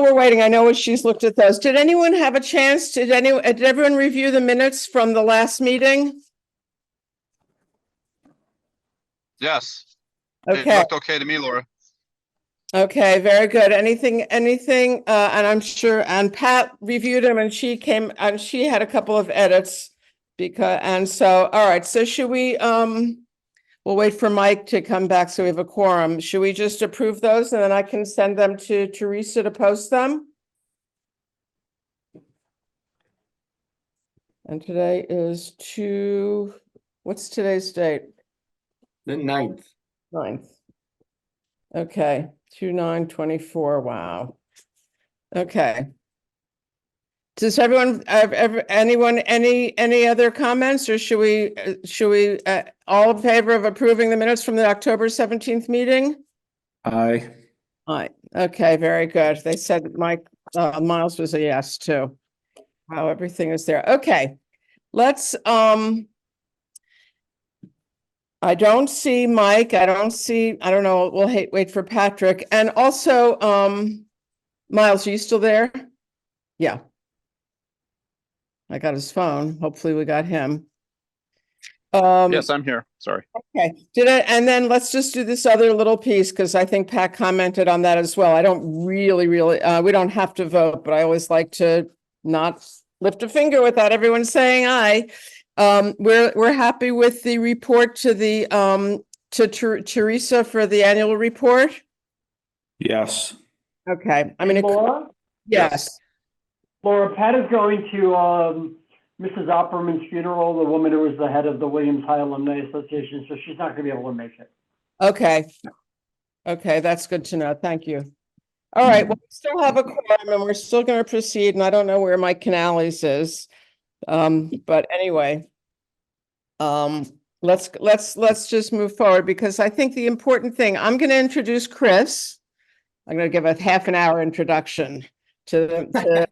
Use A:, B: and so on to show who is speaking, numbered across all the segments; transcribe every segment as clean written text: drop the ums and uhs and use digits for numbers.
A: we're waiting, I know she's looked at those. Did anyone have a chance? Did everyone review the minutes from the last meeting?
B: Yes. It
A: Okay.
B: looked okay to me, Laura.
A: Okay, very good. Anything, and I'm sure, and Pat reviewed them and she had a couple of edits all right, so should we, we'll wait for Mike to come back so we have a quorum. Should we just approve those and then I can send them to Teresa to post them? And today is what's today's date?
C: The 9th.
A: 9th. Okay, 2/9/24, wow. Okay. Does everyone, anyone, any other comments, or should we, all in favor of approving the minutes from the October 17th meeting?
D: Aye.
A: Aye, okay, very good. They said Miles was a yes too. Wow, everything is there. Okay, let's, I don't see Mike. I don't know. We'll wait for Patrick. And also, Miles, are you still there? Yeah. I got his phone. Hopefully we got him.
B: Yes, I'm here. Sorry.
A: Okay. And then let's just do this other little piece because I think Pat commented on that as well. I don't really, we don't have to vote, but I always like to not lift a finger without everyone saying aye. We're happy with the report to the Teresa for the annual report.
D: Yes.
A: Okay. I
E: Hey,
A: mean,
E: Laura?
A: yes.
E: Laura, Pat is going to Mrs. Opperman's funeral, the woman who was the head of the Williams High Alumni Association, so she's not going to be able to make it.
A: Okay. Okay, that's good to know. Thank you. All right, well, we still have a quorum and we're still going to proceed, and I don't know where Mike Canales is. But anyway, let's just move forward because I think the important thing, I'm going to introduce Chris. I'm going to give a half an hour introduction to the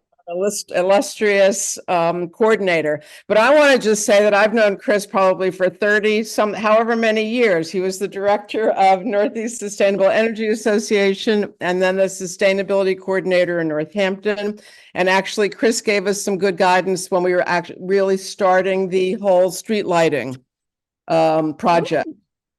A: illustrious coordinator. But I want to just say that I've known Chris probably for 30 however many years. He was the director of Northeast Sustainable Energy Association and then the sustainability coordinator in Northampton. And actually, Chris gave us some good guidance when we were actually really starting the whole street lighting project.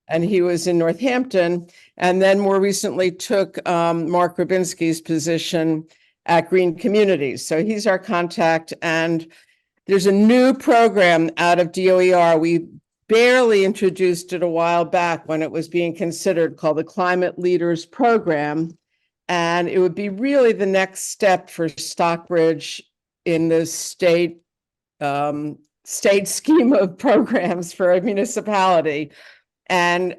A: And he was in Northampton, and then more recently took Mark Rubinski's position at Green Communities. So he's our contact, and there's a new program out of DOER. We barely introduced it a while back when it was being considered, called the Climate Leaders Program. And it would be really the next step for Stockbridge in the state scheme of programs for a municipality. And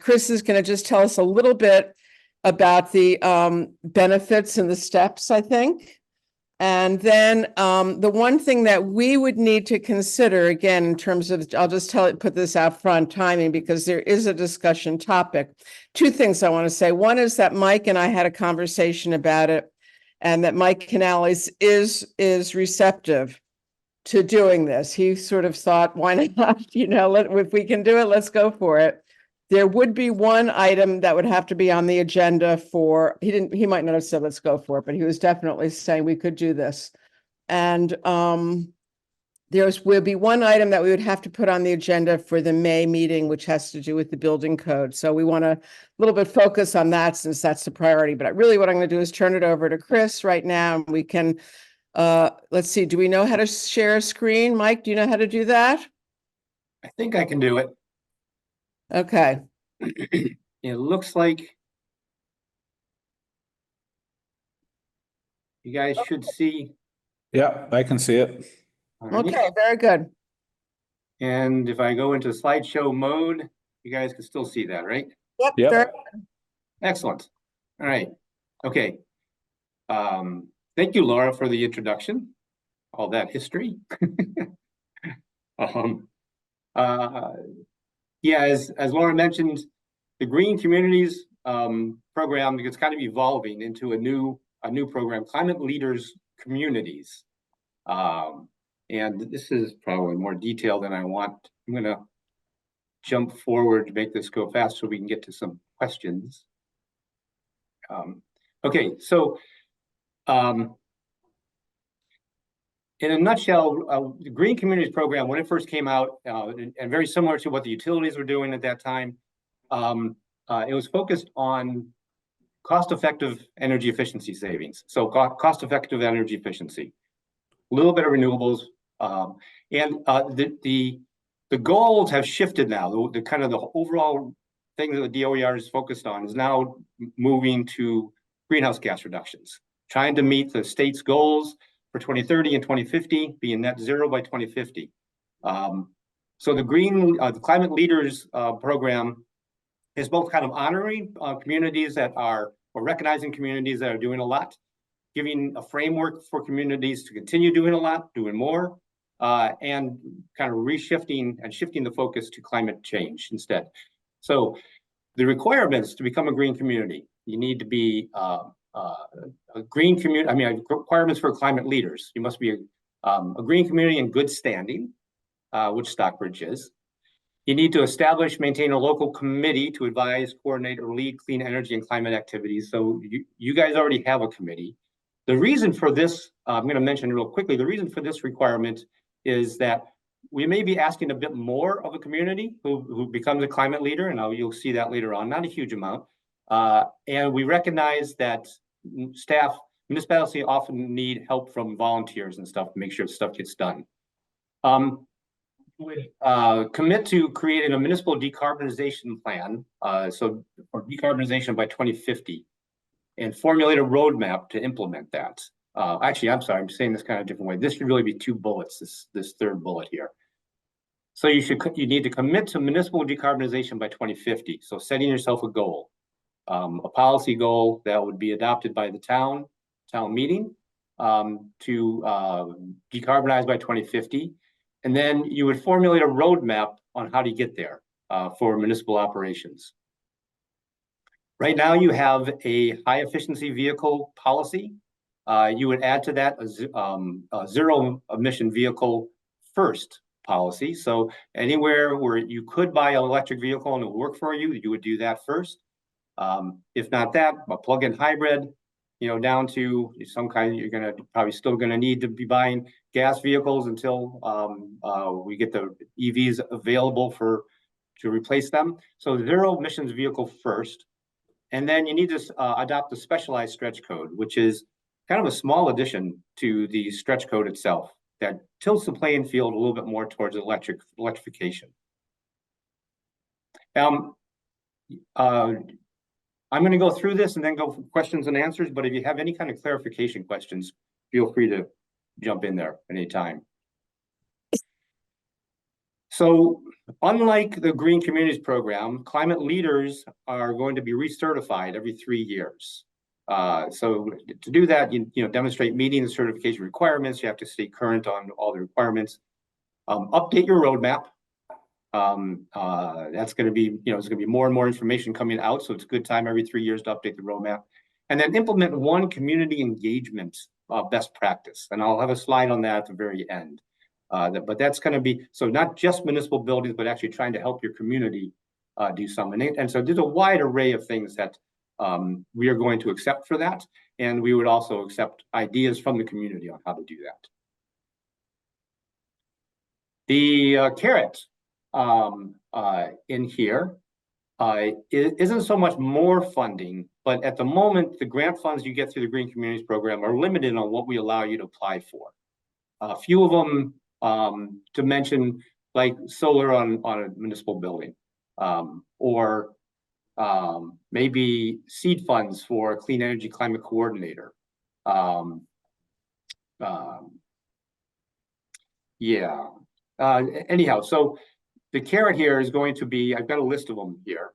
A: Chris is going to just tell us a little bit about the benefits and the steps, I think. And then the one thing that we would need to consider, again, in terms of, I'll just put this out front, timing, because there is a discussion topic. Two things I want to say. One is that Mike and I had a conversation about it, and that Mike Canales is receptive to doing this. He sort of thought, why not? If we can do it, let's go for it. There would be one item that would have to be on the agenda for, he might not have said, let's go for it, but he was definitely saying we could do this. And will be one item that we would have to put on the agenda for the May meeting, which has to do with the building code. So we want to a little bit focus on that since that's the priority. But really what I'm going to do is turn it over to Chris right now. And we can, let's see, do we know how to share a screen? Mike, do you know how to do that?
C: I think I can do it.
A: Okay.
C: It looks like you guys should see.
D: Yeah, I can see it.
C: All right.
A: Okay, very good.
C: And if I go into slideshow mode, you guys can still see that, right?
A: Yep.
D: Yep.
A: Very-
C: Excellent. All right. Okay. Thank you, Laura, for the introduction. All that history. Yeah, as Laura mentioned, the Green Communities program is kind of evolving into a new program, Climate Leaders Communities. And this is probably more detailed than I want. I'm going to jump forward to make this go fast so we can get to some questions. Okay, so In a nutshell, the Green Communities Program, when it first came out, and very similar to what the utilities were doing at that time, it was focused on cost-effective energy efficiency savings. So cost-effective energy efficiency, a little bit of renewables, and the goals have shifted now. The kind of the overall thing that the DOER is focused on is now moving to greenhouse gas reductions, trying to meet the state's goals for 2030 and 2050, being net zero by 2050. So the Climate Leaders Program is both kind of honoring communities that are, or recognizing communities that are doing a lot, giving a framework for communities to continue doing a lot, doing more, and kind of reshifting and shifting the focus to climate change instead. So the requirements to become a green community, you need to be a green community, requirements for climate leaders. You must be a green community in good standing, which Stockbridge is. You need to establish, maintain a local committee to advise, coordinate, or lead clean energy and climate activities. So you guys already have a committee. The reason for this, I'm going to mention real quickly, the reason for this requirement is that we may be asking a bit more of a community who becomes a climate leader, and you'll see that later on, not a huge amount. And we recognize that municipalities often need help from volunteers and stuff to make sure stuff gets done. Would commit to creating a municipal decarbonization plan, for decarbonization by 2050, and formulate a roadmap to implement that. Actually, I'm sorry, I'm saying this kind of a different way. This should really be 2 bullets, this third bullet here. So you need to commit to municipal decarbonization by 2050. So setting yourself a goal, a policy goal that would be adopted by the town meeting to decarbonize by 2050. And then you would formulate a roadmap on how to get there for municipal operations. Right now, you have a high efficiency vehicle policy. You would add to that a zero emission vehicle first policy. So anywhere where you could buy an electric vehicle and it would work for you, you would do that first. If not that, a plug-in hybrid, down to some kind, you're probably still gonna need to be buying gas vehicles until we get the EVs available to replace them. So zero emissions vehicle first. And then you need to adopt the specialized stretch code, which is kind of a small addition to the stretch code itself that tilts the playing field a little bit more towards electrification. I'm going to go through this and then go for questions and answers, but if you have any kind of clarification questions, feel free to jump in there anytime. So unlike the Green Communities Program, climate leaders are going to be recertified every 3 years. So to do that, you demonstrate meeting the certification requirements. You have to stay current on all the requirements. Update your roadmap. That's going to be, there's going to be more and more information coming out. So it's a good time every 3 years to update the roadmap. And then implement one community engagement best practice. And I'll have a slide on that at the very end. But that's going to be, so not just municipal buildings, but actually trying to help your community do something. And so there's a wide array of things that we are going to accept for that. And we would also accept ideas from the community on how to do that. The carrot in here isn't so much more funding, but at the moment, the grant funds you get through the Green Communities Program are limited on what we allow you to apply for. A few of them to mention, like solar on a municipal building, or maybe seed funds for a clean energy climate coordinator. Anyhow, so the carrot here is going to be, I've got a list of them here,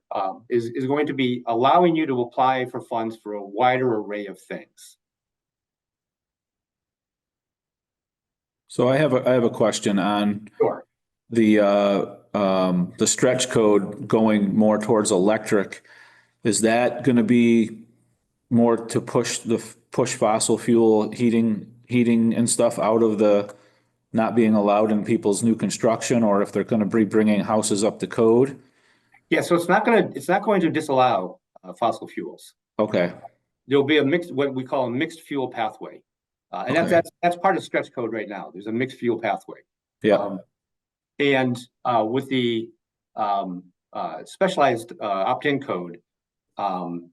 C: is going to be allowing you to apply for funds for a wider array of things.
D: So I have a question on
C: Sure.
D: the stretch code going more towards electric. Is that going to be more to push fossil fuel heating and stuff out of the not being allowed in people's new construction, or if they're going to be bringing houses up to code?
C: Yeah, so it's not going to disallow fossil fuels.
D: Okay.
C: there'll be a mixed, what we call a mixed fuel pathway. And
D: Okay.
C: that's part of stretch code right now. There's a mixed fuel pathway.
D: Yeah,
C: And with the specialized opt-in code,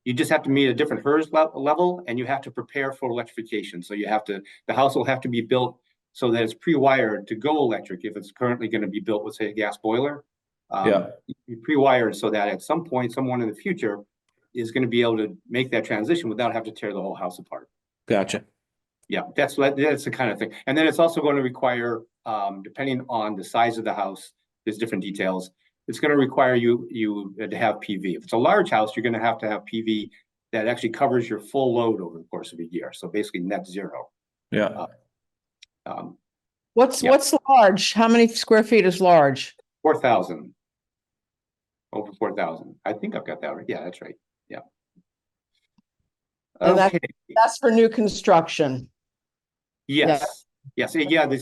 C: you just have to meet a different HERS level, and you have to prepare for electrification. So the house will have to be built so that it's pre-wired to go electric if it's currently going to be built with, say, a gas boiler.
D: Yeah.
C: Be pre-wired so that at some point, someone in the future is going to be able to make that transition without having to tear the whole house apart.
D: gotcha.
C: Yeah, that's the kind of thing. And then it's also going to require, depending on the size of the house, there's different details. It's going to require you to have PV. If it's a large house, you're going to have PV that actually covers your full load over the course of a year. So basically net zero.
D: Yeah.
A: What's
C: Yeah.
A: what's large? How many square feet is large?
C: 4,000. Over 4,000. I think I've got that right. Yeah, that's right. Yeah.
A: And
C: Okay.
A: That's for new construction.
C: Yes. Yes. Yeah. The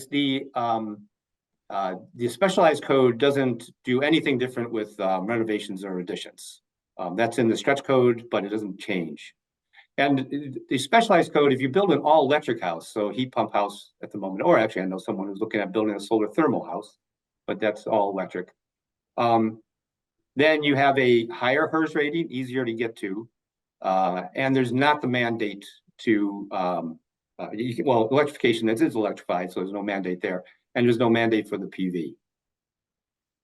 C: specialized code doesn't do anything different with renovations or additions. That's in the stretch code, but it doesn't change. And the specialized code, if you build an all electric house, so heat pump house at the moment, or actually I know someone who's looking at building a solar thermal house, but that's all electric. Then you have a higher HERS rating, easier to get to. And there's not the mandate to, electrification, that is electrified, so there's no mandate there. And there's no mandate for the PV.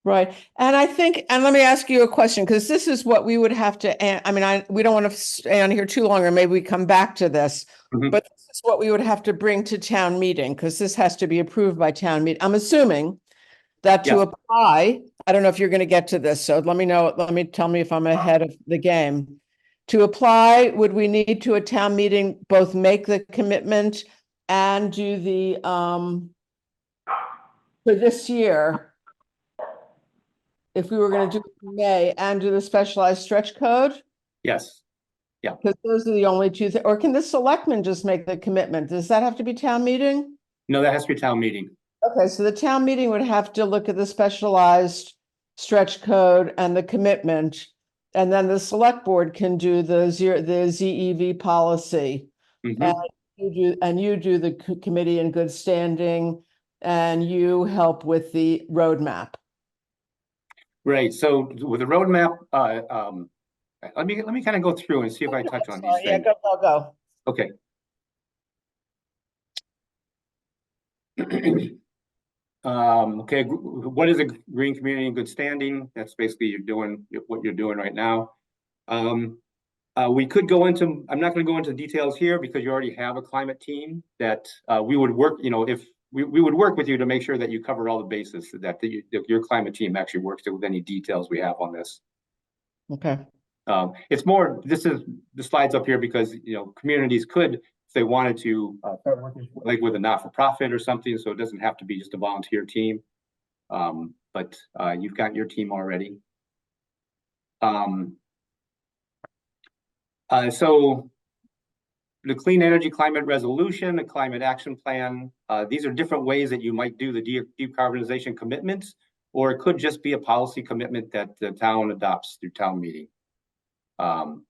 A: Right. And I think, and let me ask you a question, because this is what we would have to, we don't want to stay on here too long, or maybe we come back to this, but this is what we would have to bring to town meeting, because this has to be approved by town meeting. I'm assuming that to apply, I don't know if you're going to get to this, so tell me if I'm ahead of the game. To apply, would we need to a town meeting, both make the commitment and do the, for this year, if we were going to do it in May and do the specialized stretch code?
C: Yes. Yeah.
A: Because those are the only two, or can the selectmen just make the commitment? Does that have to be town meeting?
C: No, that has to be town meeting.
A: Okay, so the town meeting would have to look at the specialized stretch code and the commitment, and then the select board can do the ZEV policy.
C: Mhm.
A: And you do the committee in good standing, and you help with the roadmap.
C: Right. So with the roadmap, let me kind of go through and see if I touch on these
A: Yeah,
C: things.
A: go.
C: Okay. Okay. What is a green community in good standing? That's basically you're doing what you're doing right now. We could go into, I'm not going to go into details here because you already have a climate team that we would work, if we would work with you to make sure that you cover all the bases, so that your climate team actually works with any details we have on this.
A: Okay.
C: It's more, this is the slides up here because, communities could, if they wanted to start working like with a not-for-profit or something, so it doesn't have to be just a volunteer team. But you've got your team already. So the Clean Energy Climate Resolution, the Climate Action Plan, these are different ways that you might do the decarbonization commitments, or it could just be a policy commitment that the town adopts through town meeting. The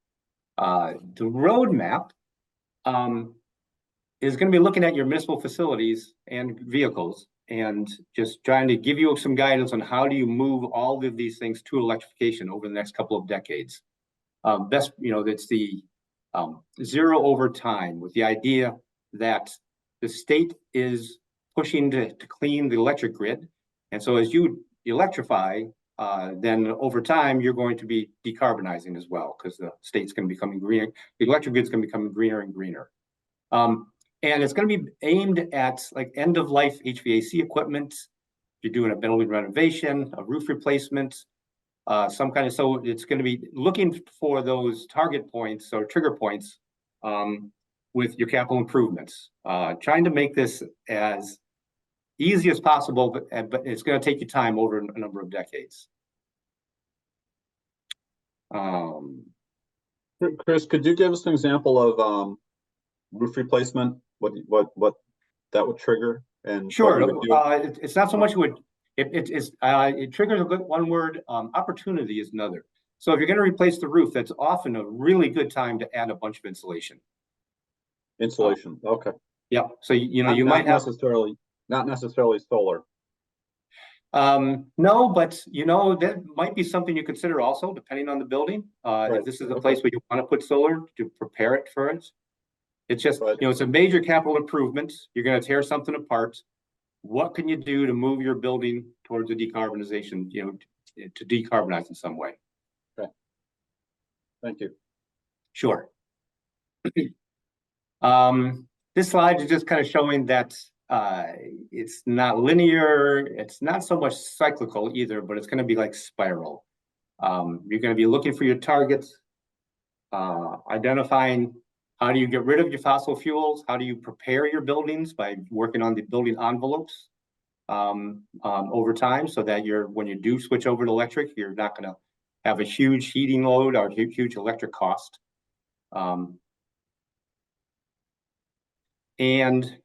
C: roadmap is going to be looking at your municipal facilities and vehicles and just trying to give you some guidance on how do you move all of these things to electrification over the next couple of decades. That's, that's the zero over time, with the idea that the state is pushing to clean the electric grid. And so as you electrify, then over time, you're going to be decarbonizing as well, because the state's going to be becoming greener. The electric grid's going to become greener and greener. And it's going to be aimed at like end of life HVAC equipment. If you're doing a building renovation, a roof replacement, some kind of, so it's going to be looking for those target points or trigger points with your capital improvements, trying to make this as easy as possible, but it's going to take you time over a number of decades.
F: Chris, could you give us an example of roof replacement? What that would trigger? And
C: sure, it's not so much it triggers a good one word. Opportunity is another. So if you're gonna replace the roof, that's often a really good time to add a bunch of insulation.
F: Insulation, okay.
C: Yeah, so you know,
F: Not-
C: you
F: not
C: might have,
F: not necessarily solar.
C: no, but you know, that might be something you consider also, depending on the building. If
F: Right,
C: this is a
F: okay.
C: place where you want to put solar to prepare it for it. It's just,
F: Right.
C: you know, it's a major capital improvement. You're gonna tear something apart. What can you do to move your building towards a decarbonization, you know, to decarbonize in some way?
F: Thank you.
C: Sure. This slide is just kind of showing that it's not linear, it's not so much cyclical either, but it's going to be like spiral. You're going to be looking for your targets, identifying how do you get rid of your fossil fuels, how do you prepare your buildings by working on the building envelopes over time, so that when you do switch over to electric, you're not going to have a huge heating load or huge electric cost. And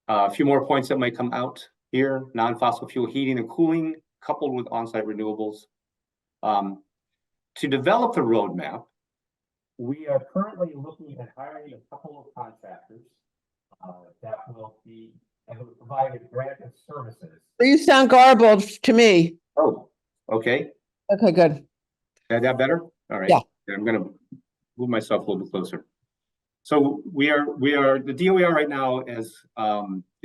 C: a few more points that might come out here: non-fossil fuel heating and cooling coupled with on-site renewables. To develop the roadmap, we are currently looking at hiring a couple of contractors that will be able to provide a grant of services.
A: You sound garbled to me.
C: Oh, okay.
A: Okay, good.
C: Is that better? All right.
A: Yeah.
C: I'm going to move myself a little bit closer. So the DOER right now is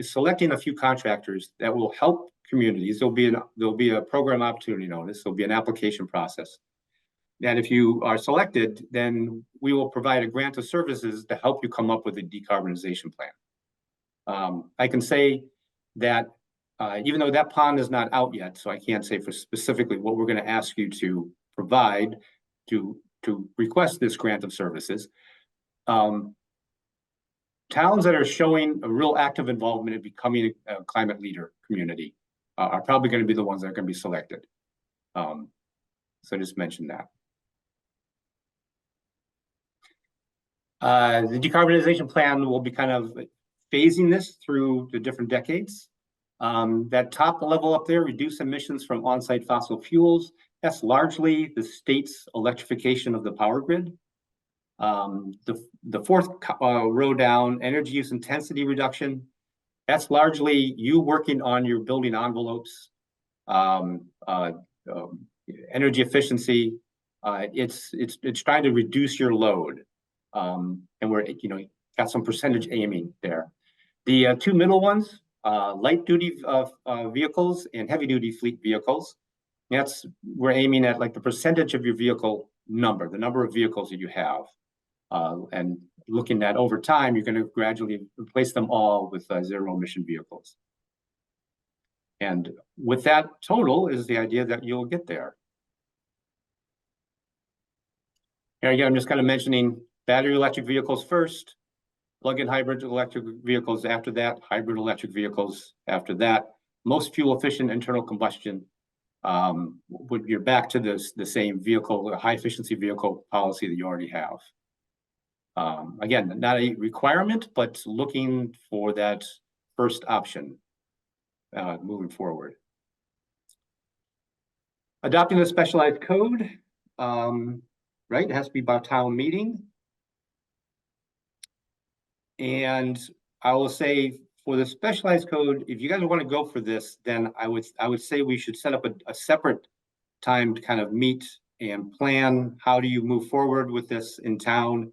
C: selecting a few contractors that will help communities. There'll be a program opportunity notice. There'll be an application process. And if you are selected, then we will provide a grant of services to help you come up with a decarbonization plan. I can say that even though that pond is not out yet, so I can't say for specifically what we're going to ask you to provide to request this grant of services. Towns that are showing a real active involvement in becoming a climate leader community are probably going to be the ones that are going to be selected. So just mention that. The decarbonization plan will be kind of phasing this through the different decades. That top level up there, reduce emissions from on-site fossil fuels. That's largely the state's electrification of the power grid. The fourth row down, energy use intensity reduction. That's largely you working on your building envelopes, energy efficiency. It's trying to reduce your load. And we're, you know, got some percentage aiming there. The two middle ones, light duty vehicles and heavy duty fleet vehicles. We're aiming at like the percentage of your vehicle number, the number of vehicles that you have. And looking at over time, you're going to gradually replace them all with zero emission vehicles. And with that total is the idea that you'll get there. Here again, I'm just kind of mentioning battery electric vehicles first, plug-in hybrid electric vehicles after that, hybrid electric vehicles after that. Most fuel efficient internal combustion. You're back to the same vehicle, high efficiency vehicle policy that you already have. Again, not a requirement, but looking for that first option moving forward. Adopting a specialized code, right? It has to be by town meeting. And I will say for the specialized code, if you guys want to go for this, then I would say we should set up a separate time to kind of meet and plan. How do you move forward with this in town?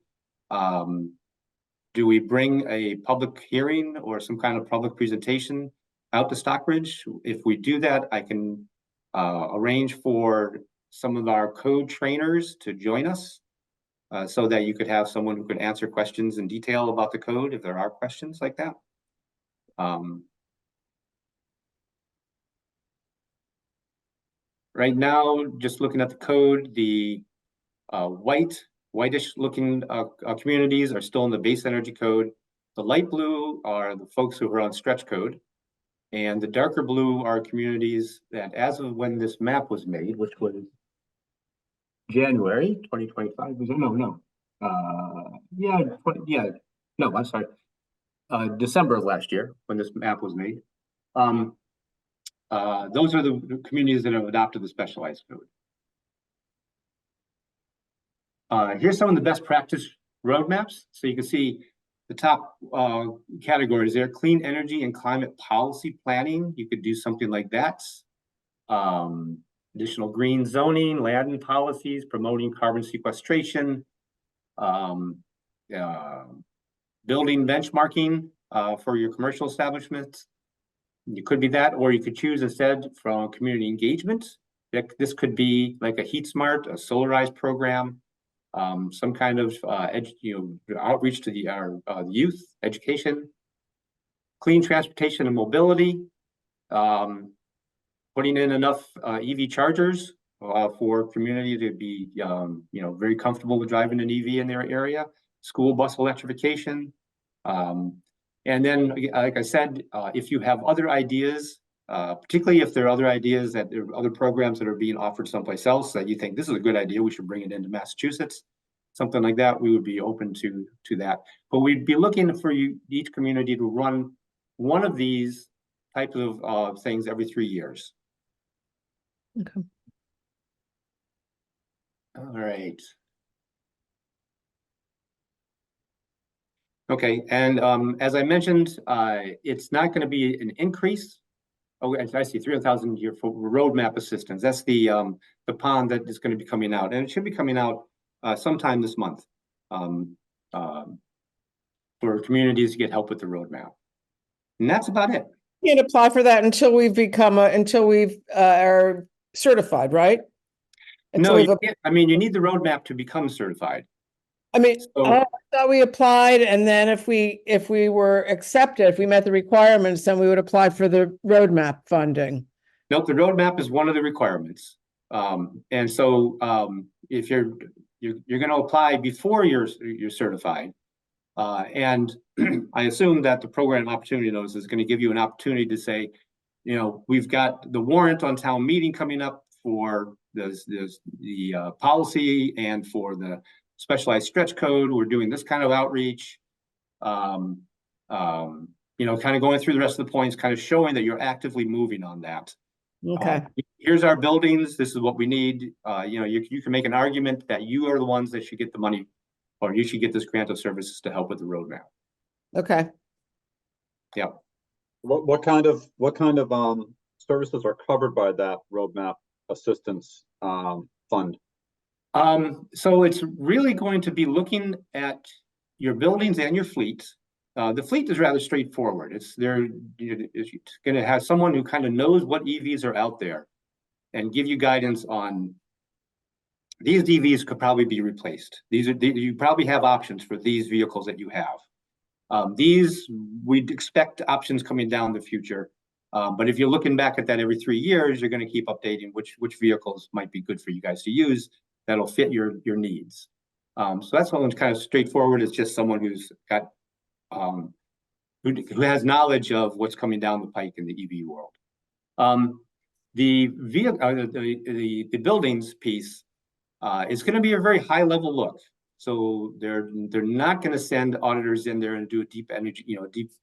C: Do we bring a public hearing or some kind of public presentation out to Stockbridge? If we do that, I can arrange for some of our code trainers to join us so that you could have someone who could answer questions in detail about the code if there are questions like that. Right now, just looking at the code, the whitish looking communities are still in the base energy code. The light blue are the folks who are on stretch code. And the darker blue are communities that as of when this map was made, which was January 2025, I'm sorry. December of last year when this map was made. those are the communities that have adopted the specialized code. Here's some of the best practice roadmaps. So you can see the top categories there: clean energy and climate policy planning. You could do something like that. Additional green zoning, land policies, promoting carbon sequestration, building benchmarking for your commercial establishments. You could be that, or you could choose instead from community engagement. This could be like a heat smart, a solarized program, some kind of outreach to our youth, education, clean transportation and mobility, putting in enough EV chargers for community to be very comfortable with driving an EV in their area, school bus electrification. And then, like I said, if you have other ideas, particularly if there are other ideas that there are other programs that are being offered someplace else that you think this is a good idea, we should bring it into Massachusetts, something like that, we would be open to that. But we'd be looking for each community to run one of these types of things every 3 years.
A: Okay.
C: All right. Okay, and as I mentioned, it's not going to be an increase. Oh, I see 300,000 a year for roadmap assistance. That's the pond that is going to be coming out, and it should be coming out sometime this month for communities to get help with the roadmap. And that's about it.
A: You can't apply for that until we've are certified, right?
C: No, you can't. I mean, you need the roadmap to become certified.
A: I mean,
C: So,
A: I thought we applied, and then if we were accepted, if we met the requirements, then we would apply for the roadmap funding.
C: nope, the roadmap is one of the requirements. And so if you're going to apply before you're certified, and I assume that the program opportunity notice is going to give you an opportunity to say, we've got the warrant on town meeting coming up for the policy and for the specialized stretch code. We're doing this kind of outreach, kind of going through the rest of the points, kind of showing that you're actively moving on that.
A: Okay.
C: Here's our buildings. This is what we need. You can make an argument that you are the ones that should get the money, or you should get this grant of services to help with the roadmap.
A: Okay.
C: Yeah.
F: What kind of services are covered by that roadmap assistance fund?
C: So it's really going to be looking at your buildings and your fleet. The fleet is rather straightforward. It's going to have someone who kind of knows what EVs are out there and give you guidance on these EVs could probably be replaced. You probably have options for these vehicles that you have. These we'd expect options coming down the future. But if you're looking back at that every 3 years, you're going to keep updating which vehicles might be good for you guys to use that'll fit your needs. So that's one kind of straightforward. It's just someone who's got who has knowledge of what's coming down the pike in the EV world. The buildings piece is going to be a very high level look. So they're not going to send auditors in there and do a deep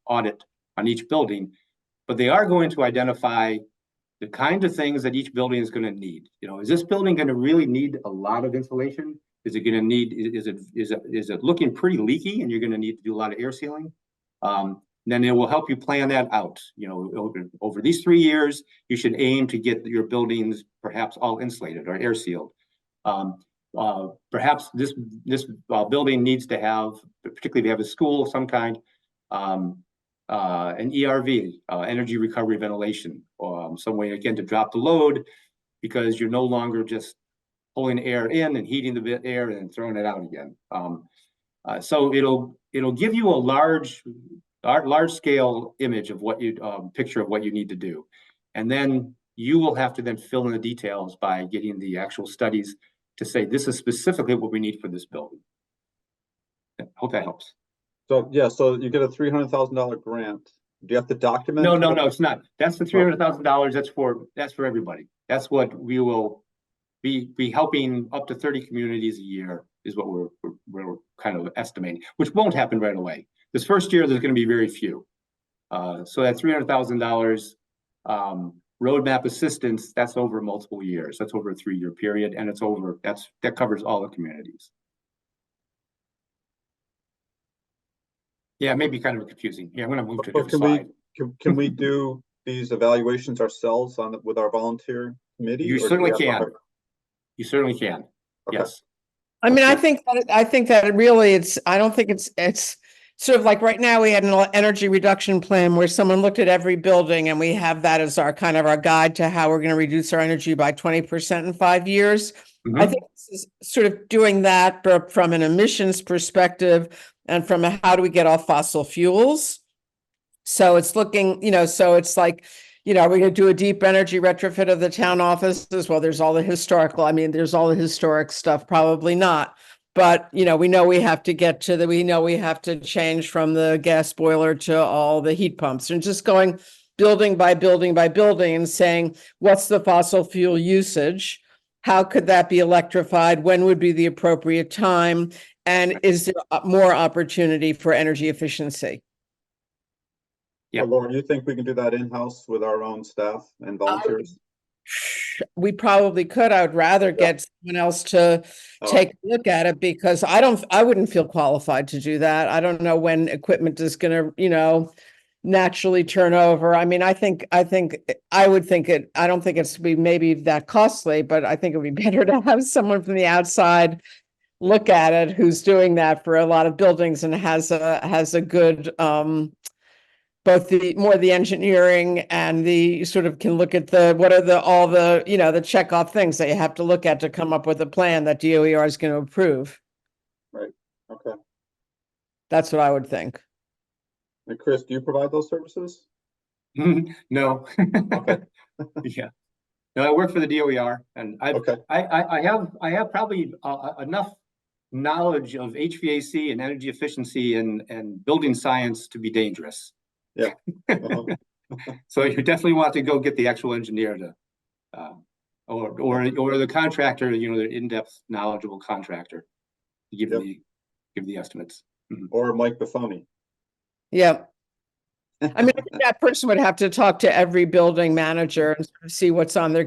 C: audit on each building, but they are going to identify the kind of things that each building is going to need. Is this building going to really need a lot of insulation? Is it going to need? Is it looking pretty leaky, and you're going to need to do a lot of air sealing? Then it will help you plan that out. Over these 3 years, you should aim to get your buildings perhaps all insulated or air sealed. Perhaps this building needs to have, particularly if you have a school of some kind, an ERV, energy recovery ventilation, some way again to drop the load, because you're no longer just pulling air in and heating the air and throwing it out again. So it'll give you a large scale image of what picture of what you need to do, and then you will have to then fill in the details by getting the actual studies to say this is specifically what we need for this building. I hope that helps.
F: So yeah, so you get a $300,000 grant. Do you have to document?
C: No, it's not. That's the $300,000. That's for everybody. That's what we will be helping up to 30 communities a year is what we're kind of estimating, which won't happen right away. This first year, there's going to be very few. So that $300,000 roadmap assistance, that's over multiple years. That's over a 3-year period, and that covers all the communities. Yeah, it may be kind of confusing. Yeah, I'm going to move to a
F: But
C: different slide.
F: can we do these evaluations ourselves with our volunteer committee?
C: You
F: or do
C: certainly
F: we have to
C: can.
F: hire-
C: You certainly can.
F: Okay.
C: Yes.
A: I mean,
F: Okay.
A: I think that it really, I don't think it's sort of like right now we had an energy reduction plan where someone looked at every building and we have that as our kind of our guide to how we're going to reduce our energy by 20% in 5 years.
C: Mhm.
A: I think this is sort of doing that, but from an emissions perspective and from a how do we get off fossil fuels. So it's looking, so it's like, we're going to do a deep energy retrofit of the town offices. Well, there's all the there's all the historic stuff, probably not. But, we know we have to we have to change from the gas boiler to all the heat pumps and just going building by building by building and saying, what's the fossil fuel usage? How could that be electrified? When would be the appropriate time? And is there more opportunity for energy efficiency?
C: Yeah.
F: So Lauren, you think we can do that in-house with our own staff and volunteers?
A: We probably could. I would rather get someone else to
F: Oh.
A: take a look at it because I wouldn't feel qualified to do that. I don't know when equipment is going to, naturally turn over. I mean, I don't think it's be maybe that costly, but I think it would be better to have someone from the outside look at it who's doing that for a lot of buildings and has a good, both the engineering and the sort of can look at what are all the, the check off things that you have to look at to come up with a plan that DOER is going to approve.
F: Right, okay.
A: That's what I would think.
F: And Chris, do you provide those services?
C: No.
F: Okay.
C: Yeah. No, I work for the DOER, and
F: Okay.
C: I have probably enough knowledge of HVAC and energy efficiency and building science to be dangerous.
F: Yeah. Uh-huh.
C: So you definitely want to go get the actual engineer to, or the contractor, the in-depth knowledgeable contractor to give the estimates.
F: Or Mike Buffoni.
A: Yeah. I mean, I think that person would have to talk to every building manager and sort of see what's on their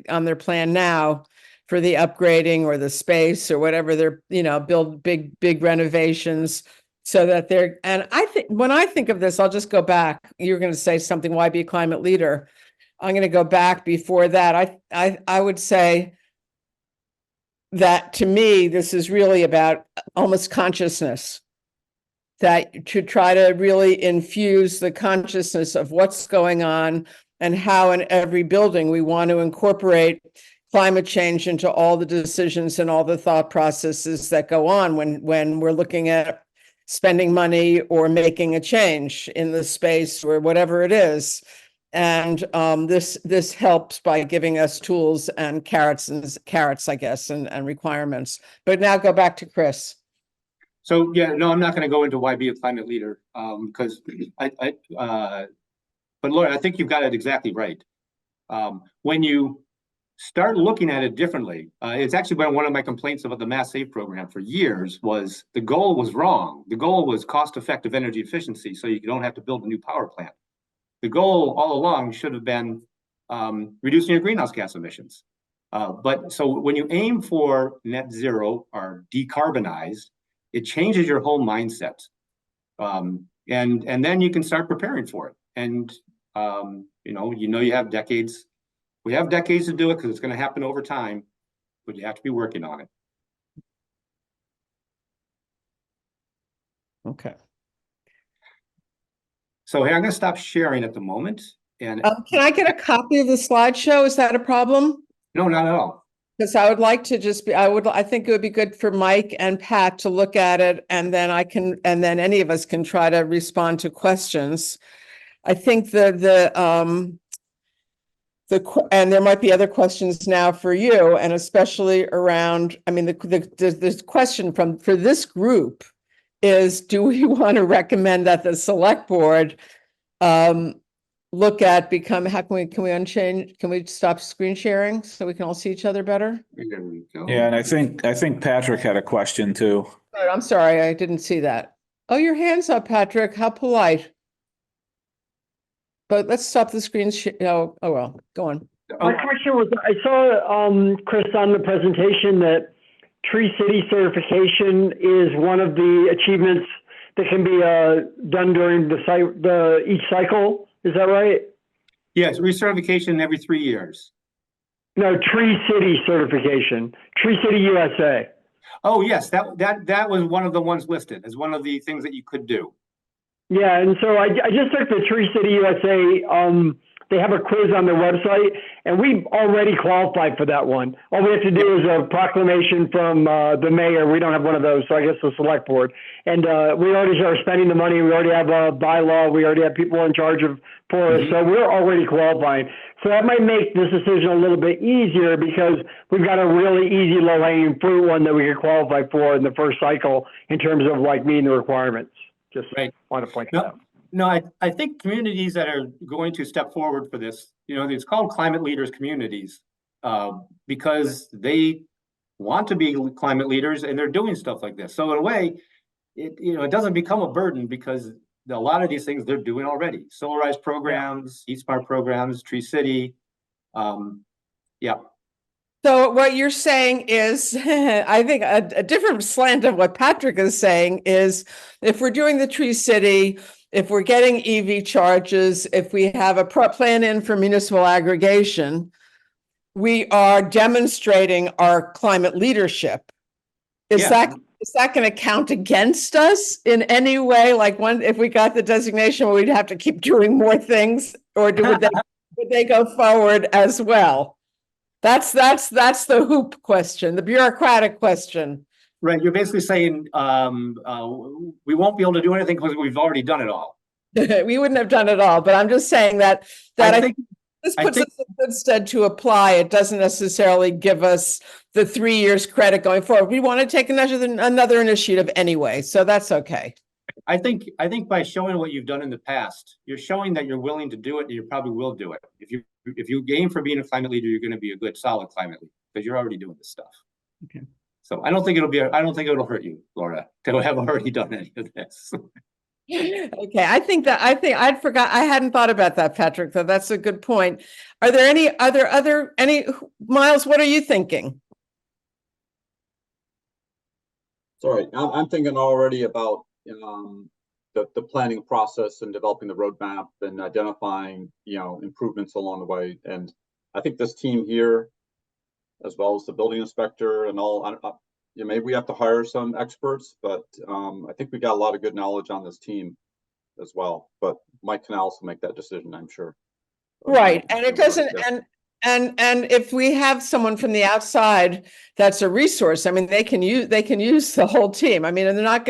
A: on their plan now for the upgrading or the space or whatever they're, build big renovations so that and I think when I think of this, I'll just go back. You're going to say something, why be a climate leader? I'm going to go back before that. I would say that to me, this is really about almost consciousness. That to try to really infuse the consciousness of what's going on and how in every building we want to incorporate climate change into all the decisions and all the thought processes that go on when we're looking at spending money or making a change in the space or whatever it is. And this helps by giving us tools and carrots, I guess, and requirements. But now go back to Chris.
C: So yeah, no, I'm not going to go into why be a climate leader, because but Laura, I think you've got it exactly right. When you start looking at it differently, it's actually been one of my complaints about the Mass Save program for years was the goal was wrong. The goal was cost-effective energy efficiency, so you don't have to build a new power plant. The goal all along should have been reducing your greenhouse gas emissions. But so when you aim for net zero or decarbonized, it changes your whole mindset. And then you can start preparing for it. And, you have decades. We have decades to do it because it's going to happen over time, but you have to be working on it.
A: Okay.
C: So hey, I'm going to stop sharing at the moment. And
A: can I get a copy of the slideshow? Is that a problem?
C: No, not at all.
A: Because I would like to I think it would be good for Mike and Pat to look at it and then and then any of us can try to respond to questions. I think and there might be other questions now for you and especially around, I mean, the question for this group is, do we want to recommend that the select board, look at can we stop screen sharing so we can all see each other better?
C: There we go.
D: Yeah, and I think Patrick had a question too.
A: Oh, I'm sorry, I didn't see that. Oh, your hand's up, Patrick. How polite. but let's stop the screen. Oh, well, go on.
E: My question was, I saw, Chris, on the presentation that Tree City certification is one of the achievements that can be done during each cycle. Is that right?
C: Yes, recertification every 3 years.
E: No, Tree City certification, Tree City USA.
C: Oh, yes, that was one of the ones listed as one of the things that you could do.
E: Yeah, and so I just took the Tree City USA. They have a quiz on their website, and we already qualified for that one. All we have to do is a proclamation from the mayor. We don't have one of those, so I guess the select board. And we already are spending the money. We already have a bylaw. We already have people in charge of for us, so we're already qualifying. So that might make this decision a little bit easier because we've got a really easy low-hanging fruit one that we could qualify for in the first cycle in terms of like meeting the requirements. Just want to point that out.
C: No, I think communities that are going to step forward for this, it's called climate leaders communities, because they want to be climate leaders and they're doing stuff like this. So in a way, it doesn't become a burden because a lot of these things they're doing already. Solarized programs, heat smart programs, Tree City. Yeah.
A: So what you're saying is, I think a different slant of what Patrick is saying is, if we're doing the Tree City, if we're getting EV charges, if we have a plan in for municipal aggregation, we are demonstrating our climate leadership. Is that going to count against us in any way? Like if we got the designation, we'd have to keep doing more things, or would they go forward as well? That's the hoop question, the bureaucratic question.
C: Right. You're basically saying we won't be able to do anything because we've already done it all.
A: We wouldn't have done it all, but I'm just saying that I think this puts us in good stead to apply. It doesn't necessarily give us the 3 years credit going forward. We want to take another initiative anyway, so that's okay.
C: I think by showing what you've done in the past, you're showing that you're willing to do it, and you probably will do it. If you aim for being a climate leader, you're going to be a good, solid climate leader because you're already doing this stuff.
A: Okay.
C: So I don't think it'll hurt you, Laura, to have already done any of this.
A: Okay, I think I'd forgot. I hadn't thought about that, Patrick, though. That's a good point. Are there any Miles, what are you thinking?
F: Sorry, I'm thinking already about the planning process and developing the roadmap and identifying improvements along the way. And I think this team here, as well as the building inspector and all, maybe we have to hire some experts, but I think we got a lot of good knowledge on this team as well. But Mike can also make that decision, I'm sure.
A: Right, and it doesn't, and if we have someone from the outside that's a resource, I mean, they can use the whole team. I mean, and they're not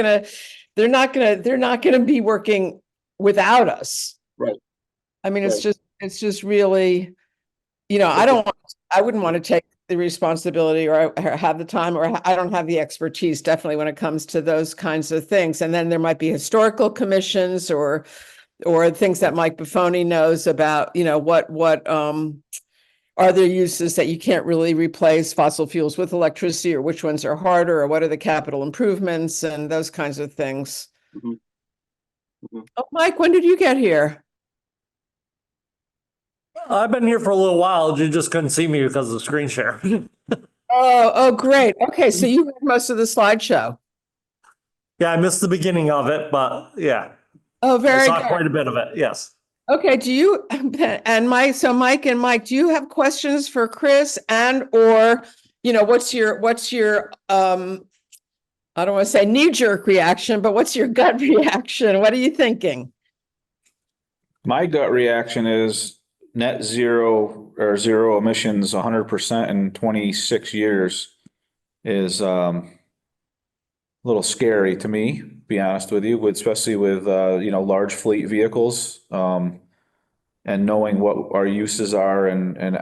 A: gonna be working without us.
F: Right.
A: I mean, it's just really, I wouldn't want to take the responsibility or have the time, or I don't have the expertise, definitely, when it comes to those kinds of things. And then there might be historical commissions or things that Mike Buffoni knows about, what are there uses that you can't really replace fossil fuels with electricity, or which ones are harder, or what are the capital improvements and those kinds of things.
F: Mm-hmm. Mm-hmm.
A: Oh, Mike, when did you get here?
G: I've been here for a little while. You just couldn't see me because of the screen share.
A: Oh, great. Okay, so you heard most of the slideshow.
G: Yeah, I missed the beginning of it, but yeah.
A: Oh, very
G: I saw
A: good.
G: quite a bit of it, yes.
A: Okay, Mike and Mike, do you have questions for Chris, or what's your I don't want to say knee-jerk reaction, but what's your gut reaction? What are you thinking?
D: My gut reaction is net zero or zero emissions 100% in 26 years is a little scary to me, be honest with you, especially with large fleet vehicles, and knowing what our uses are, and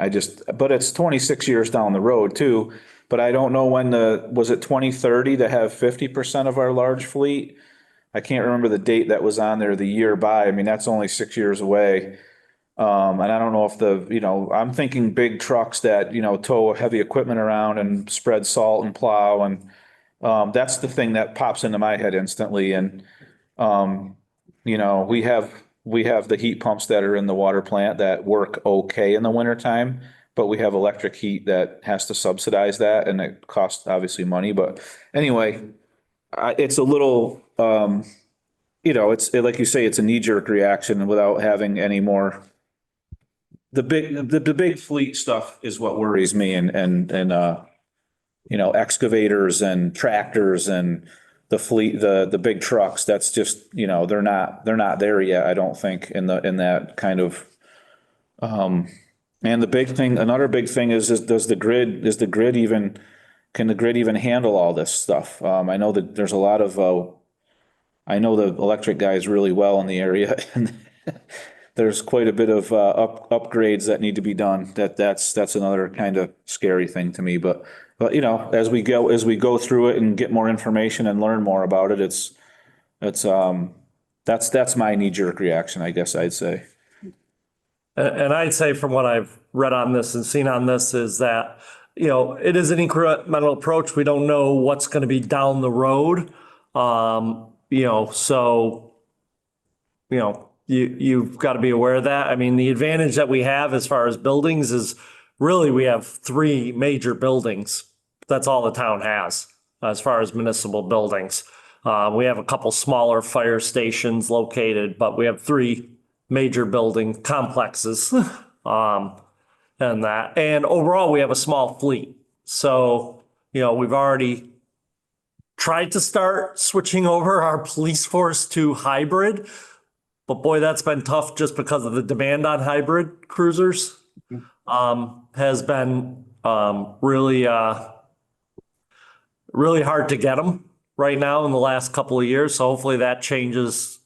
D: but it's 26 years down the road too. But I don't know when was it 2030 to have 50% of our large fleet? I can't remember the date that was on there, the year by. I mean, that's only 6 years away. And I don't know if I'm thinking big trucks that, tow heavy equipment around and spread salt and plow. And that's the thing that pops into my head instantly. And, we have we have the heat pumps that are in the water plant that work okay in the wintertime, but we have electric heat that has to subsidize that, and it costs obviously money. But anyway, it's a little, it's like you say, it's a knee-jerk reaction without having any more. The big fleet stuff is what worries me, and excavators and tractors and the fleet, the big trucks. That's just, they're not there yet, I don't think, in that kind of. And another big thing is can the grid even handle all this stuff? I know that there's a lot of, I know the electric guys really well in the area, and there's quite a bit of upgrades that need to be done. That's another kind of scary thing to me. But as we go through it and get more information and learn more about it, that's my knee-jerk reaction, I guess I'd say.
G: And I'd say from what I've read on this and seen on this is that, it is an incremental approach. We don't know what's going to be down the road. So, you've got to be aware of that. I mean, the advantage that we have as far as buildings is really we have 3 major buildings. That's all the town has as far as municipal buildings. We have a couple smaller fire stations located, but we have 3 major building complexes. And overall, we have a small fleet. So, we've already tried to start switching over our police force to hybrid, but boy, that's been tough just because of the demand on hybrid cruisers. Has been really hard to get them right now in the last couple of years. So hopefully that changes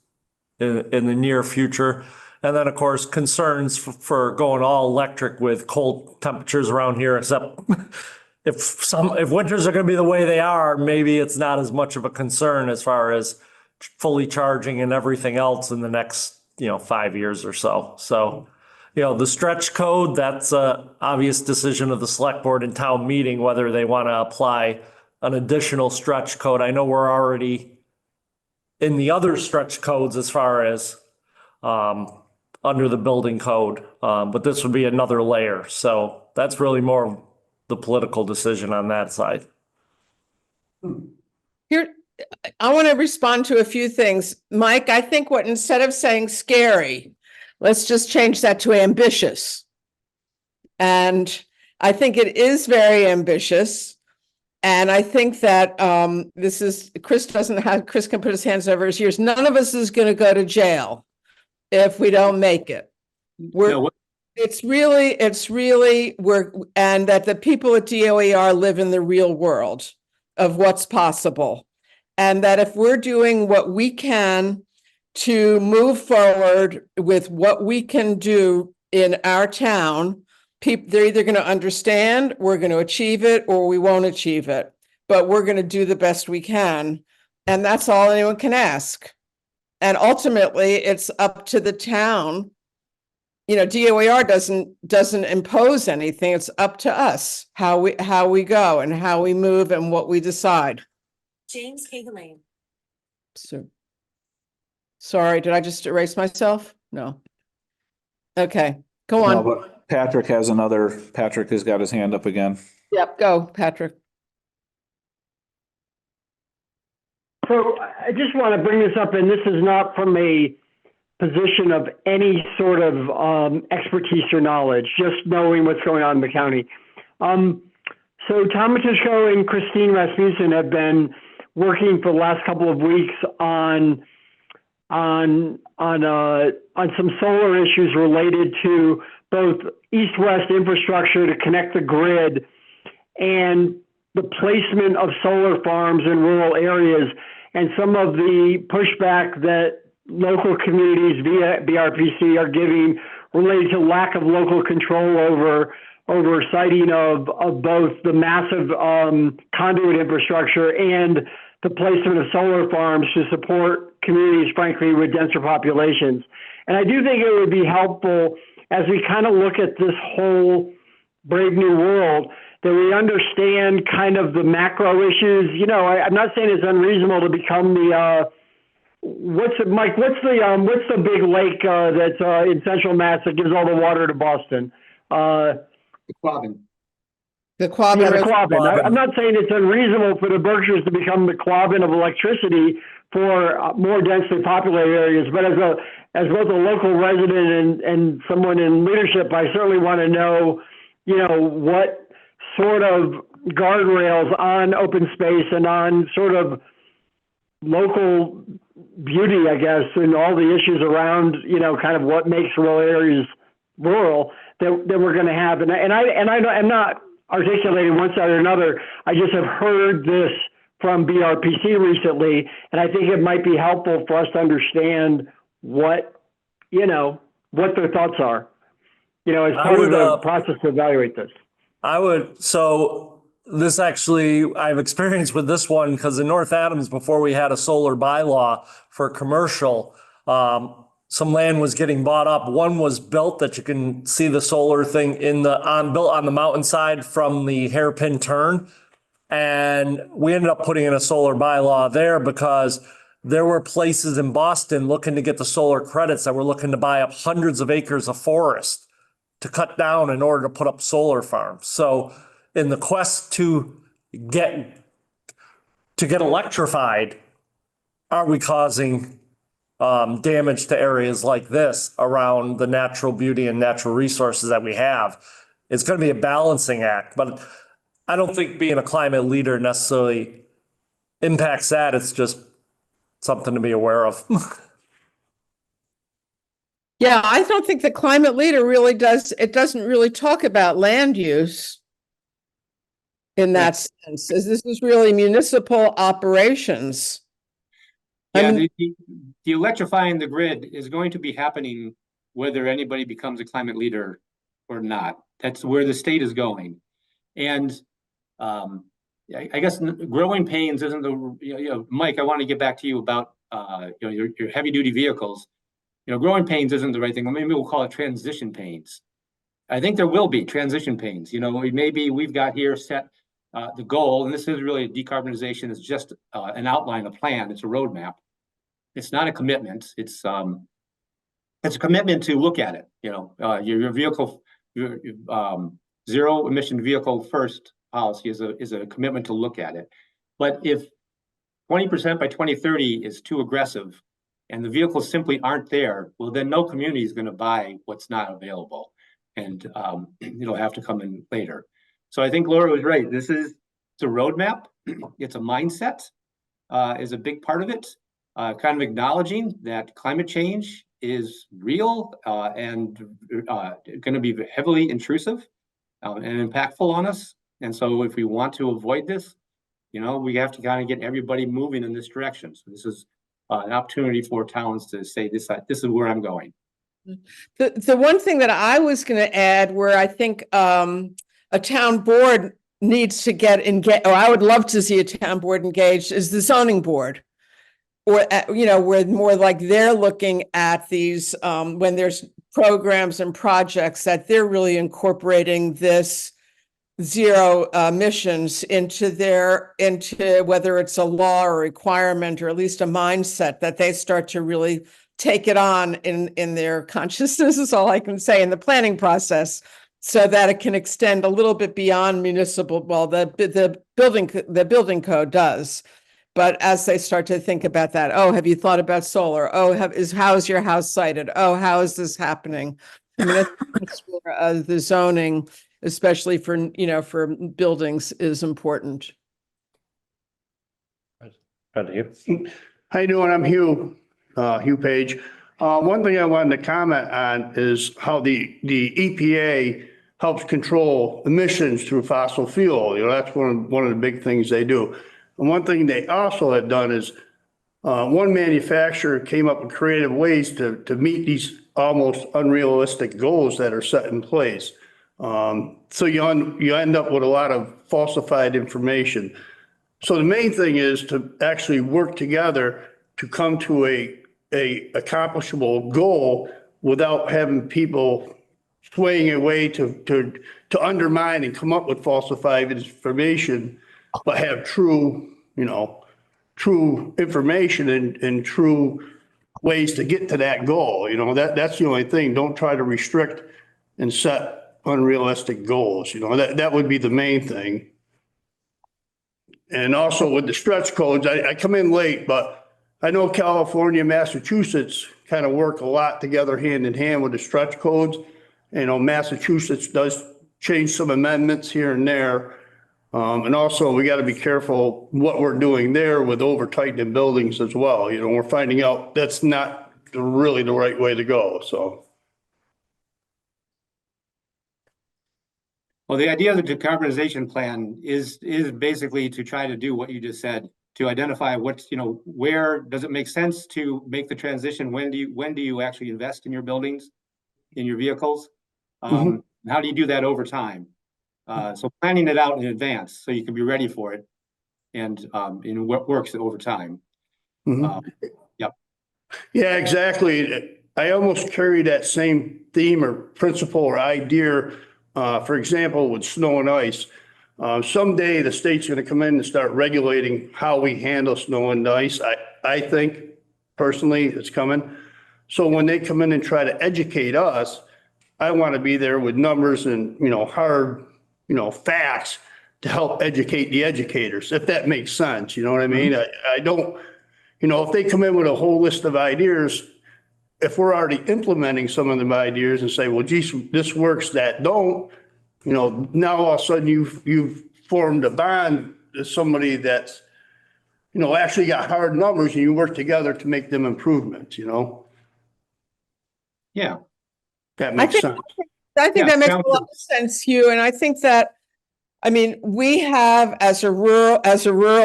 G: in the near future. And then, of course, concerns for going all electric with cold temperatures around here, except if winters are going to be the way they are, maybe it's not as much of a concern as far as fully charging and everything else in the next, 5 years or so. So, the stretch code, that's a obvious decision of the select board and town meeting, whether they want to apply an additional stretch code. I know we're already in the other stretch codes as far as, under the building code, but this would be another layer. So that's really more the political decision on that side.
A: Here, I want to respond to a few things. Mike, I think instead of saying scary, let's just change that to ambitious. And I think it is very ambitious. And I think that Chris can put his hands over his ears. None of us is going to go to jail if we don't make it. It's really, and that the people at DOER live in the real world of what's possible. And that if we're doing what we can to move forward with what we can do in our town, they're either going to understand, we're going to achieve it, or we won't achieve it. But we're going to do the best we can. And that's all anyone can ask. And ultimately, it's up to the town. DOER doesn't impose anything. It's up to us how we go and how we move and what we decide.
H: James Hagelane.
A: So, sorry, did I just erase myself? No. Okay, go on.
D: No, but Patrick has got his hand up again.
A: Yep, go, Patrick.
E: So I just want to bring this up, and this is not from a position of any sort of expertise or knowledge, just knowing what's going on in the county. So Tom Matuszko and Christine Rasmussen have been working for the last couple of weeks on some solar issues related to both east-west infrastructure to connect the grid and the placement of solar farms in rural areas, and some of the pushback that local communities via BRPC are giving related to lack of local control over siting of both the massive conduit infrastructure and the placement of solar farms to support communities, frankly, with denser populations. And I do think it would be helpful as we kind of look at this whole brave new world that we understand kind of the macro issues. I'm not saying it's unreasonable to become the Mike, what's the big lake, that's, in Central Mass that gives all the water to Boston?
C: The Quabbin.
A: The
E: Yeah,
A: Quabbin.
E: the Quabbin.
G: Quabbin.
E: I'm not saying it's unreasonable for the Berkshires to become the Quabbin of electricity for more densely populated areas, but as both a local resident and someone in leadership, I certainly want to know, what sort of guardrails on open space and on sort of local beauty, I guess, and all the issues around, kind of what makes rural areas rural that we're going to have. I'm not articulating one side or another. I just have heard this from BRPC recently, and I think it might be helpful for us to understand what their thoughts are, as part of the process to evaluate this.
G: So this actually, I've experienced with this one because in North Adams, before we had a solar bylaw for commercial, some land was getting bought up. One was built that you can see the solar thing built on the mountainside from the hairpin turn. And we ended up putting in a solar bylaw there because there were places in Boston looking to get the solar credits that were looking to buy up hundreds of acres of forest to cut down in order to put up solar farms. So in the quest to get electrified, are we causing damage to areas like this around the natural beauty and natural resources that we have? It's going to be a balancing act, but I don't think being a climate leader necessarily impacts that. It's just something to be aware of.
A: Yeah, I don't think the climate leader really does. It doesn't really talk about land use in that sense, as this is really municipal operations.
C: Yeah,
A: I mean,
C: the electrifying the grid is going to be happening whether anybody becomes a climate leader or not. That's where the state is going. And I guess growing pains isn't Mike, I want to get back to you about your heavy duty vehicles. Growing pains isn't the right thing. Maybe we'll call it transition pains. I think there will be transition pains. Maybe we've got here set the goal, and this is really a decarbonization. It's just an outline, a plan. It's a roadmap. It's not a commitment. It's a commitment to look at it. Your vehicle, your zero emission vehicle first policy is a commitment to look at it. But if 20% by 2030 is too aggressive, and the vehicles simply aren't there, well, then no community is going to buy what's not available, and it'll have to come in later. So I think Laura was right. It's a roadmap. It's a mindset, is a big part of it. Kind of acknowledging that climate change is real and going to be heavily intrusive and impactful on us. And so if we want to avoid this, we have to kind of get everybody moving in this direction. So this is an opportunity for towns to say this is where I'm going.
A: the one thing that I was going to add, where I think a town board needs to get engaged, or I would love to see a town board engaged, is the zoning board. Or, where more like they're looking at these, when there's programs and projects, that they're really incorporating this zero emissions into whether it's a law or requirement, or at least a mindset that they start to really take it on in their consciousness, is all I can say, in the planning process, so that it can extend a little bit beyond municipal. Well, the building code does. But as they start to think about that, oh, have you thought about solar? Oh, how is your house sited? Oh, how is this happening? I mean, that's where the zoning, especially for buildings, is important.
I: How you doing? I'm Hugh Page. One thing I wanted to comment on is how the EPA helps control emissions through fossil fuel. That's one of the big things they do. And one thing they also had done is one manufacturer came up with creative ways to meet these almost unrealistic goals that are set in place. So you end up with a lot of falsified information. So the main thing is to actually work together to come to a accomplishable goal without having people swaying away to undermine and come up with falsified information, but have true, true information and true ways to get to that goal. You know, that's the only thing. Don't try to restrict and set unrealistic goals. You know, that would be the main thing. And also with the stretch codes, I come in late, but I know California, Massachusetts kind of work a lot together hand in hand with the stretch codes. You know, Massachusetts does change some amendments here and there. And also we got to be careful what we're doing there with over tightening buildings as well. You know, we're finding out that's not really the right way to go. So.
C: Well, the idea of the decarbonization plan is basically to try to do what you just said, to identify what's, you know, where does it make sense to make the transition? When do you actually invest in your buildings, in your vehicles? How do you do that over time? So planning it out in advance so you can be ready for it and what works over time. Yep.
I: Yeah, exactly. I almost carry that same theme or principle or idea. For example, with snow and ice, someday the state's going to come in and start regulating how we handle snow and ice. I think personally it's coming. So when they come in and try to educate us, I want to be there with numbers and, you know, hard, you know, facts to help educate the educators, if that makes sense. You know what I mean? I don't, you know, if they come in with a whole list of ideas, if we're already implementing some of the ideas and say, well, geez, this works, that don't, you know, now all of a sudden you've formed a bond with somebody that's, you know, actually got hard numbers and you work together to make them improvements, you know?
C: Yeah.
I: That makes sense.
A: I think
C: Yeah,
A: that makes a
C: sounds
A: lot of sense, Hugh. And I think that, I mean, we have as a rural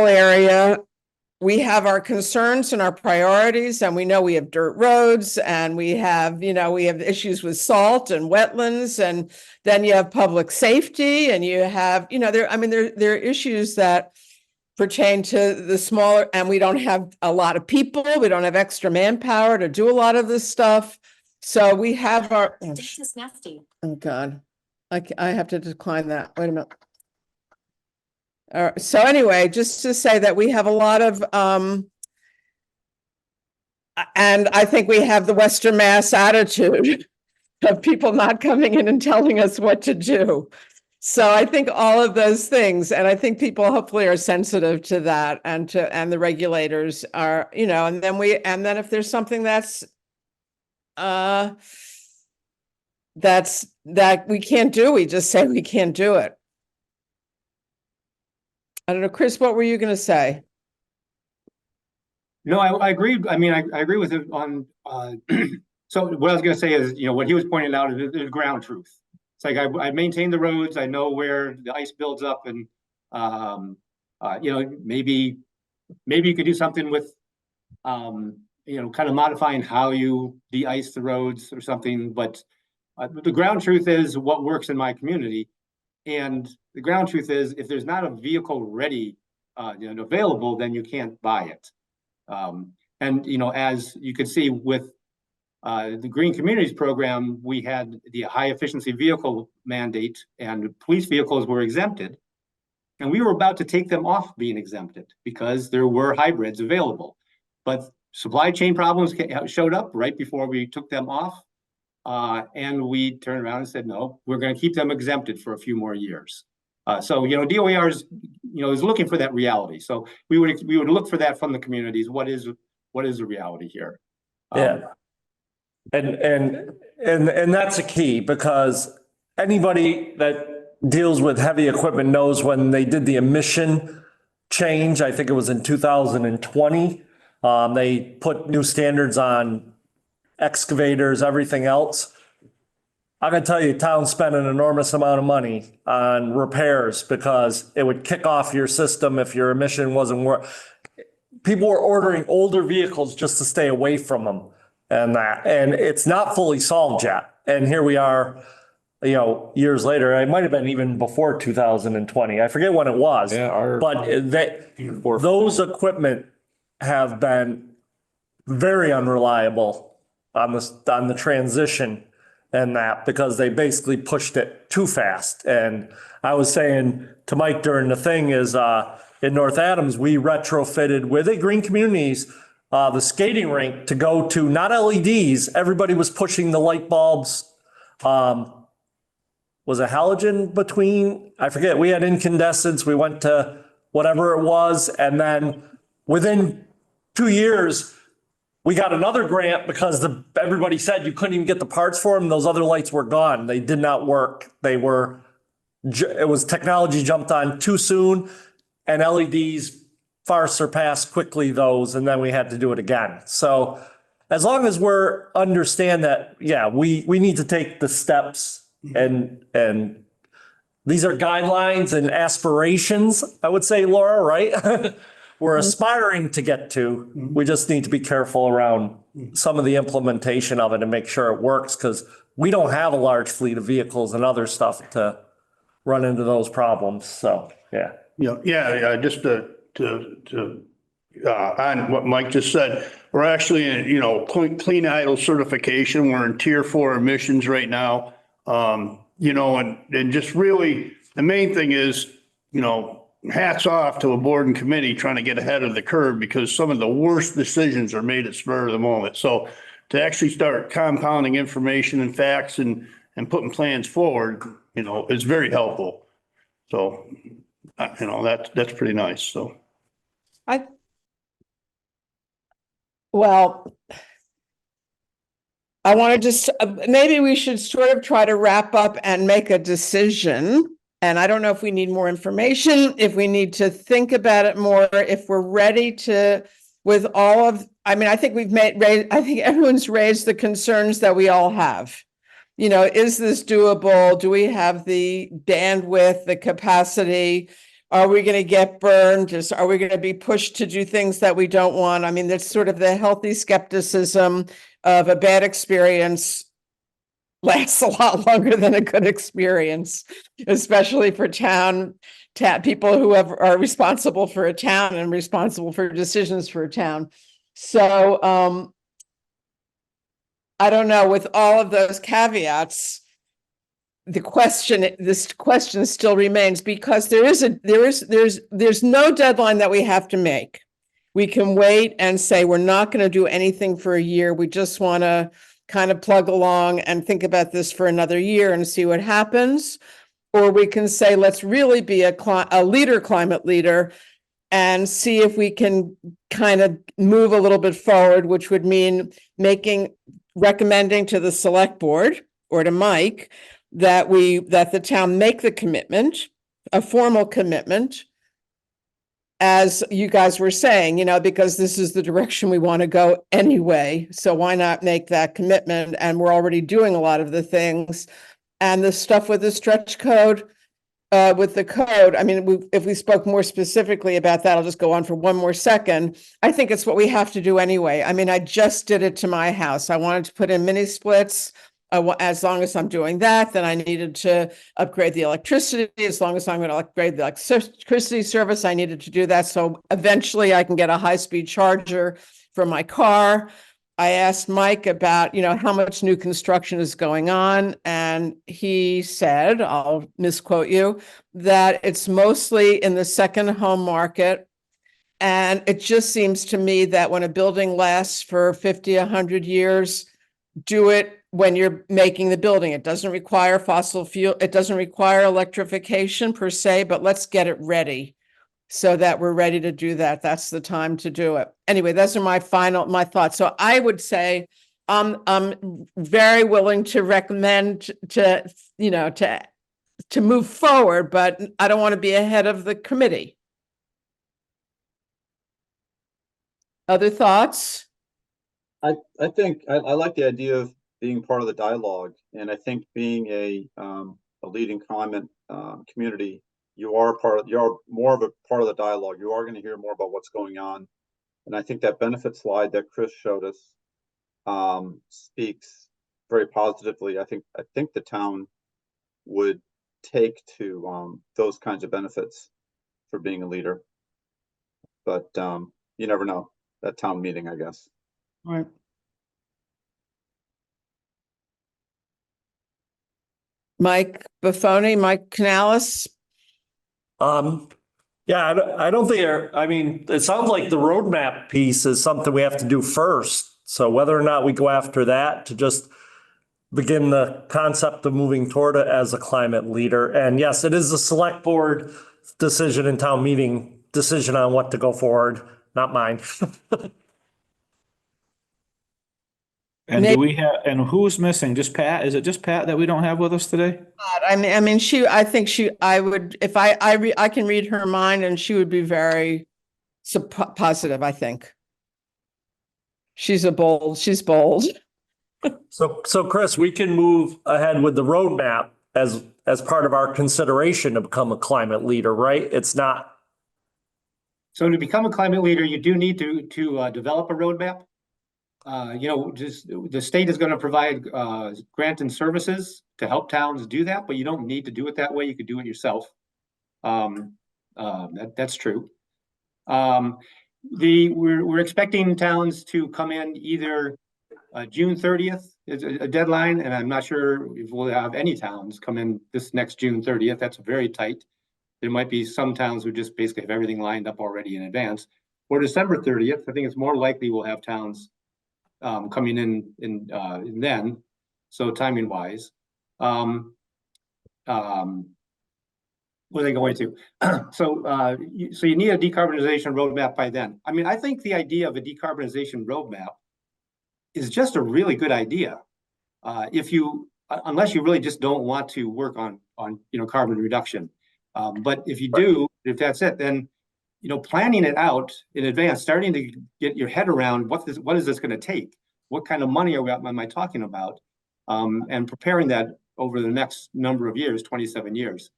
A: area, we have our concerns and our priorities, and we know we have dirt roads and we have, you know, we have issues with salt and wetlands, and then you have public safety and you have, you know, there are issues that pertain to the smaller, and we don't have a lot of people. We don't have extra manpower to do a lot of this stuff. So we have our,
H: This is nasty.
A: oh God, I have to decline that. Wait a minute. So anyway, just to say that we have a lot of, and I think we have the Western Mass attitude of people not coming in and telling us what to do. So I think all of those things, and I think people hopefully are sensitive to that, and the regulators are, you know, and then if there's something that we can't do, we just say we can't do it. I don't know, Chris, what were you going to say?
C: No, I agree. I mean, I agree with it on, so what I was going to say is, you know, what he was pointing out is ground truth. It's like I maintain the roads. I know where the ice builds up, and, you know, maybe you could do something with, you know, kind of modifying how you de-ice the roads or something. But the ground truth is what works in my community. And the ground truth is, if there's not a vehicle ready, you know, available, then you can't buy it. And, you know, as you can see with the Green Communities program, we had the high efficiency vehicle mandate, and police vehicles were exempted. And we were about to take them off being exempted because there were hybrids available. But supply chain problems showed up right before we took them off. And we turned around and said, no, we're going to keep them exempted for a few more years. So, you know, DOER is, you know, is looking for that reality. So we would look for that from the communities. What is the reality here?
G: Yeah. And that's a key, because anybody that deals with heavy equipment knows when they did the emission change, I think it was in 2020, they put new standards on excavators, everything else. I'm gonna tell you, town spent an enormous amount of money on repairs because it would kick off your system if your emission wasn't work. People were ordering older vehicles just to stay away from them, and it's not fully solved yet. And here we are, you know, years later. It might have been even before 2020. I forget when it was.
D: Yeah,
G: but those equipment have been very unreliable on the transition and that, because they basically pushed it too fast. And I was saying to Mike during the thing is, in North Adams, we retrofitted with a Green Communities, the skating rink to go to not LEDs. Everybody was pushing the light bulbs. Was a halogen between, I forget, we had incandescents, we went to whatever it was. And then within 2 years, we got another grant because everybody said you couldn't even get the parts for them. Those other lights were gone. They did not work. It was technology jumped on too soon, and LEDs far surpassed quickly those. And then we had to do it again. So as long as we're understand that, yeah, we need to take the steps, and these are guidelines and aspirations, I would say, Laura, right? We're aspiring to get to. We just need to be careful around some of the implementation of it and make sure it works, because we don't have a large fleet of vehicles and other stuff to run into those problems. So, yeah.
I: Yeah, just to on what Mike just said, we're actually in, clean idle certification. We're in tier 4 emissions right now. And just really, the main thing is, hats off to a board and committee trying to get ahead of the curve, because some of the worst decisions are made at spur of the moment. So to actually start compounding information and facts and putting plans forward, is very helpful. So, that's pretty nice. So.
A: Well, I want to just, maybe we should sort of try to wrap up and make a decision. And I don't know if we need more information, if we need to think about it more, if we're ready to, with all of, I think I think everyone's raised the concerns that we all have. Is this doable? Do we have the bandwidth, the capacity? Are we going to get burned? Are we going to be pushed to do things that we don't want? There's sort of the healthy skepticism of a bad experience lasts a lot longer than a good experience, especially for people who are responsible for a town and responsible for decisions for a town. So I don't know, with all of those caveats, this question still remains, because there's no deadline that we have to make. We can wait and say we're not going to do anything for a year. We just want to kind of plug along and think about this for another year and see what happens. Or we can say, let's really be a climate leader, and see if we can kind of move a little bit forward, which would mean recommending to the select board or to Mike that the town make the commitment, a formal commitment, as you guys were saying, because this is the direction we want to go anyway. So why not make that commitment? And we're already doing a lot of the things. And the stuff with the stretch code, with the code, if we spoke more specifically about that, I'll just go on for one more second. I think it's what we have to do anyway. I just did it to my house. I wanted to put in mini splits. As long as I'm doing that, then I needed to upgrade the electricity. As long as I'm going to upgrade the electricity service, I needed to do that. So eventually I can get a high-speed charger for my car. I asked Mike about, how much new construction is going on. And he said, I'll misquote you, that it's mostly in the second home market. And it just seems to me that when a building lasts for 50, 100 years, do it when you're making the building. It doesn't require fossil fuel. It doesn't require electrification per se, but let's get it ready so that we're ready to do that. That's the time to do it. Anyway, those are my thoughts. So I would say I'm very willing to recommend to move forward, but I don't want to be ahead of the committee. Other thoughts?
F: I think I like the idea of being part of the dialogue, and I think being a leading climate community, you're more of a part of the dialogue. You are going to hear more about what's going on, and I think that benefit slide that Chris showed us speaks very positively. I think the town would take to those kinds of benefits for being a leader, but you never know. That town meeting, I guess.
A: All right. Mike Buffoni, Mike Canales.
G: Yeah, I don't think, I mean, it sounds like the roadmap piece is something we have to do first. So whether or not we go after that to just begin the concept of moving toward it as a climate leader. And yes, it is a select board decision and town meeting decision on what to go forward, not mine.
D: And do we have, and who's missing? Just Pat? Is it just Pat that we don't have with us today?
A: I mean, I think I would, if I can read her mind and she would be very positive, I think. She's bold.
G: So Chris, we can move ahead with the roadmap as part of our consideration to become a climate leader, right? It's not.
C: So to become a climate leader, you do need to develop a roadmap. Just the state is going to provide grant and services to help towns do that, but you don't need to do it that way. You could do it yourself. That's true. We're expecting towns to come in either June 30th is a deadline, and I'm not sure if we'll have any towns come in this next June 30th. That's very tight. There might be some towns who just basically have everything lined up already in advance. Or December 30th, I think it's more likely we'll have towns coming in then. So timing wise, what are they going to? So you need a decarbonization roadmap by then. I mean, I think the idea of a decarbonization roadmap is just a really good idea. Unless you really just don't want to work on carbon reduction. But if you do, if that's it, then planning it out in advance, starting to get your head around what is this going to take? What kind of money am I talking about? And preparing that over the next number of years, 27 years.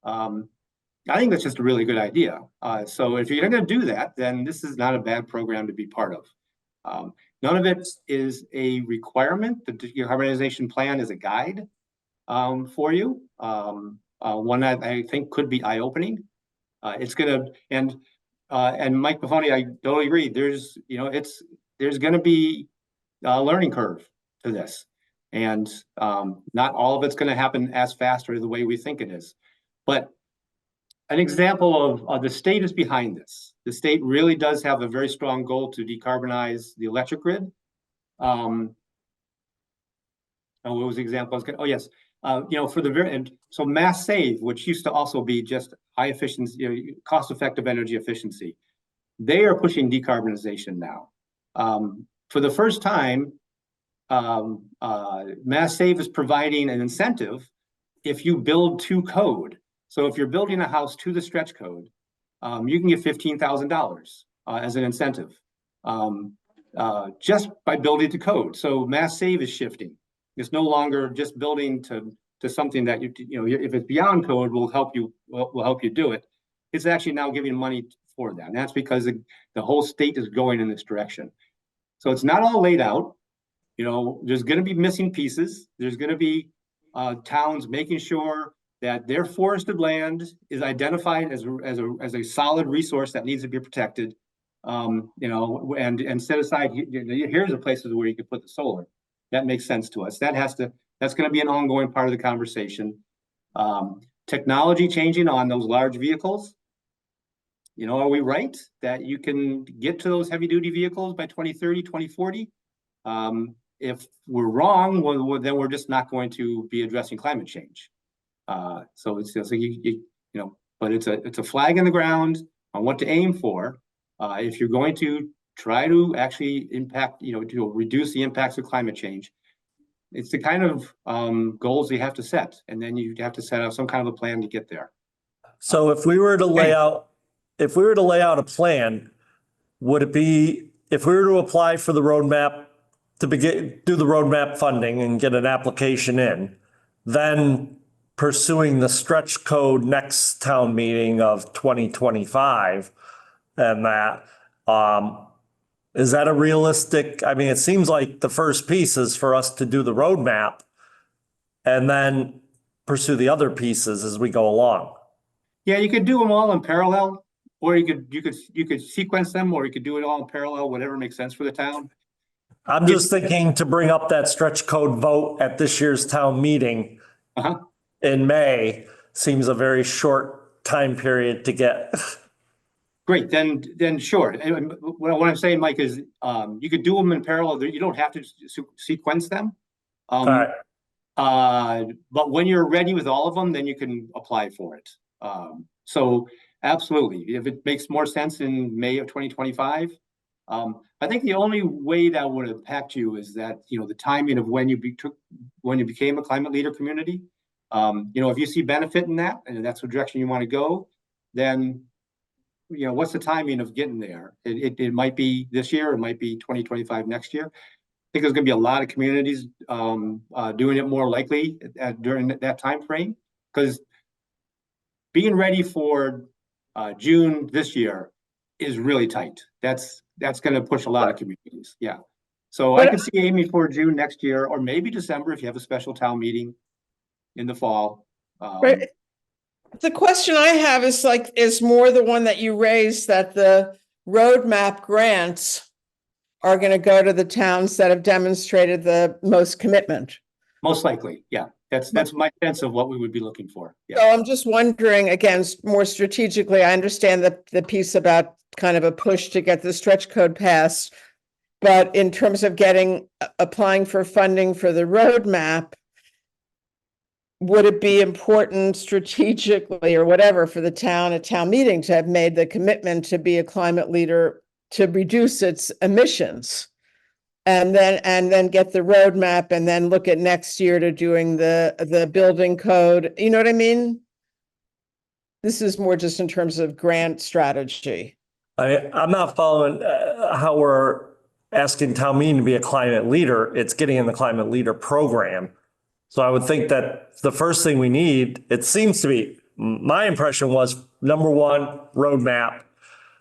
C: I think that's just a really good idea. So if you're going to do that, then this is not a bad program to be part of. None of it is a requirement. The decarbonization plan is a guide for you. One that I think could be eye-opening. It's going to, and Mike Buffoni, I totally agree. There's going to be a learning curve to this, and not all of it's going to happen as fast or the way we think it is. But an example of the state is behind this. The state really does have a very strong goal to decarbonize the electric grid. What was the example? Oh yes, for the and so Mass Save, which used to also be just high efficiency, cost-effective energy efficiency, they are pushing decarbonization now. For the first time, Mass Save is providing an incentive if you build to code. So if you're building a house to the stretch code, you can get $15,000 as an incentive just by building to code. So Mass Save is shifting. It's no longer just building to something that if it's beyond code will help you do it. It's actually now giving money for that, and that's because the whole state is going in this direction. So it's not all laid out. There's going to be missing pieces. There's going to be towns making sure that their forested land is identified as a solid resource that needs to be protected, and set aside. Here's the places where you could put the solar. That makes sense to us. That's going to be an ongoing part of the conversation. Technology changing on those large vehicles. Are we right that you can get to those heavy duty vehicles by 2030, 2040? If we're wrong, well, then we're just not going to be addressing climate change. So it's just but it's a flag in the ground on what to aim for. If you're going to try to actually impact, to reduce the impacts of climate change, it's the kind of goals you have to set, and then you have to set up some kind of a plan to get there.
G: So if we were to lay out a plan, would it be, if we were to apply for the roadmap to do the roadmap funding and get an application in, then pursuing the stretch code next town meeting of 2025 and that, is that a realistic, I mean, it seems like the first piece is for us to do the roadmap and then pursue the other pieces as we go along.
C: Yeah, you could do them all in parallel, or you could sequence them, or you could do it all in parallel, whatever makes sense for the town.
G: I'm just thinking to bring up that stretch code vote at this year's town meeting in May seems a very short time period to get
C: Great, then sure. And what I'm saying, Mike, is you could do them in parallel. You don't have to sequence them.
G: All right.
C: But when you're ready with all of them, then you can apply for it. So absolutely, if it makes more sense in May of 2025. I think the only way that would impact you is that, the timing of when you became a climate leader community. If you see benefit in that and that's the direction you want to go, then what's the timing of getting there? It might be this year, it might be 2025 next year. I think there's going to be a lot of communities doing it more likely during that time frame, because being ready for June this year is really tight. That's going to push a lot of communities. Yeah. So I could see aiming for June next year, or maybe December if you have a special town meeting in the fall.
A: Right. The question I have is more the one that you raised, that the roadmap grants are going to go to the towns that have demonstrated the most commitment.
C: Most likely, yeah. That's my sense of what we would be looking for. Yeah.
A: So I'm just wondering, again, more strategically, I understand the piece about kind of a push to get the stretch code passed, but in terms of applying for funding for the roadmap, would it be important strategically or whatever for the town at town meeting to have made the commitment to be a climate leader to reduce its emissions? And then get the roadmap and then look at next year to doing the building code. You know what I mean? This is more just in terms of grant strategy.
G: I'm not following how we're asking town meeting to be a climate leader. It's getting in the climate leader program. So I would think that the first thing we need, it seems to be, my impression was, number one, roadmap.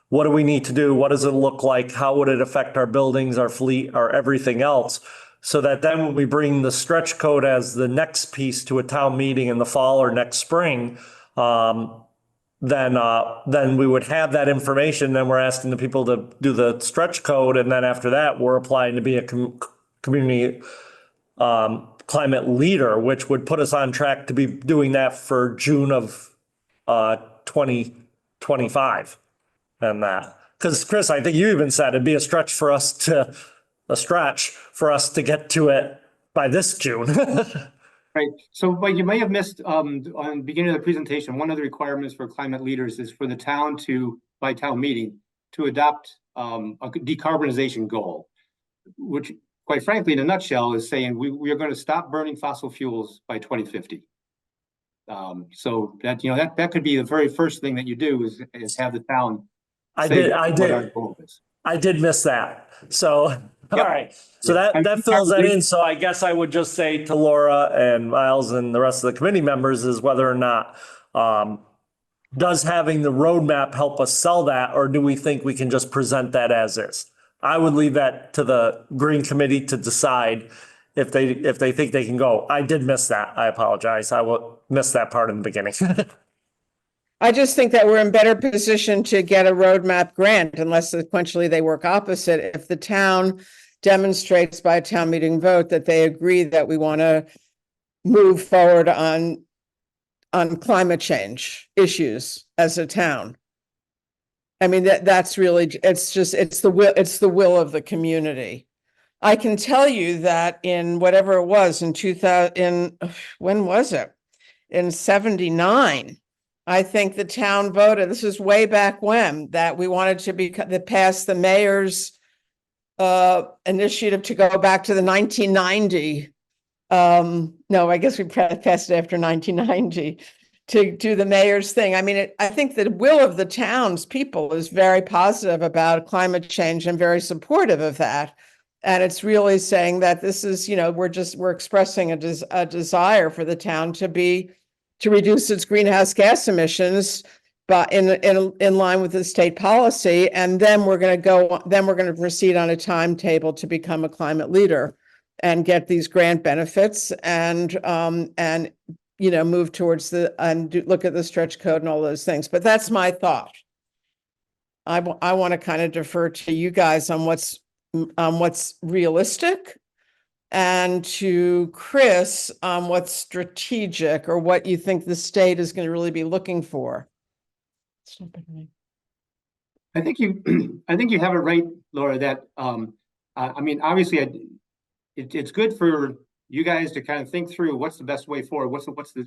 G: What do we need to do? What does it look like? How would it affect our buildings, our fleet, our everything else? So that then when we bring the stretch code as the next piece to a town meeting in the fall or next spring, then we would have that information. Then we're asking the people to do the stretch code. And then after that, we're applying to be a community climate leader, which would put us on track to be doing that for June of 2025. And that, because Chris, I think you even said it'd be a stretch for us to get to it by this June.
C: Right. So, but you may have missed on the beginning of the presentation, one of the requirements for climate leaders is for the town by town meeting, to adopt a decarbonization goal, which, quite frankly, in a nutshell, is saying we are going to stop burning fossil fuels by 2050. So that that could be the very first thing that you do is have the town. I
G: did miss that. So, yep. All right. So that fills that in. So I guess I would just say to Laura and Miles and the rest of the committee members is whether or not, does having the roadmap help us sell that, or do we think we can just present that as is? I would leave that to the Green Committee to decide if they think they can go. I did miss that. I apologize. I will miss that part in the beginning.
A: I just think that we're in better position to get a roadmap grant unless sequentially they work opposite. If the town demonstrates by a town meeting vote that they agree that we want to move forward on climate change issues as a town. I mean, that's really, it's the will of the community. I can tell you that in whatever it was in 2000, when was it? In 79. I think the town voted, this is way back when, that we wanted to pass the mayor's initiative to go back to the 1990. No, I guess we passed it after 1990 to do the mayor's thing. I mean, I think the will of the town's people is very positive about climate change and very supportive of that. And it's really saying that this is, we're expressing a desire for the town to reduce its greenhouse gas emissions, but in line with the state policy. And then we're going to proceed on a timetable to become a climate leader and get these grant benefits and move towards look at the stretch code and all those things. But that's my thought. I want to kind of defer to you guys on what's realistic, and to Chris on what's strategic or what you think the state is going to really be looking for.
C: I think you, I think you have it right, Laura, that, I mean, obviously, it's good for you guys to kind of think through what's the best way forward,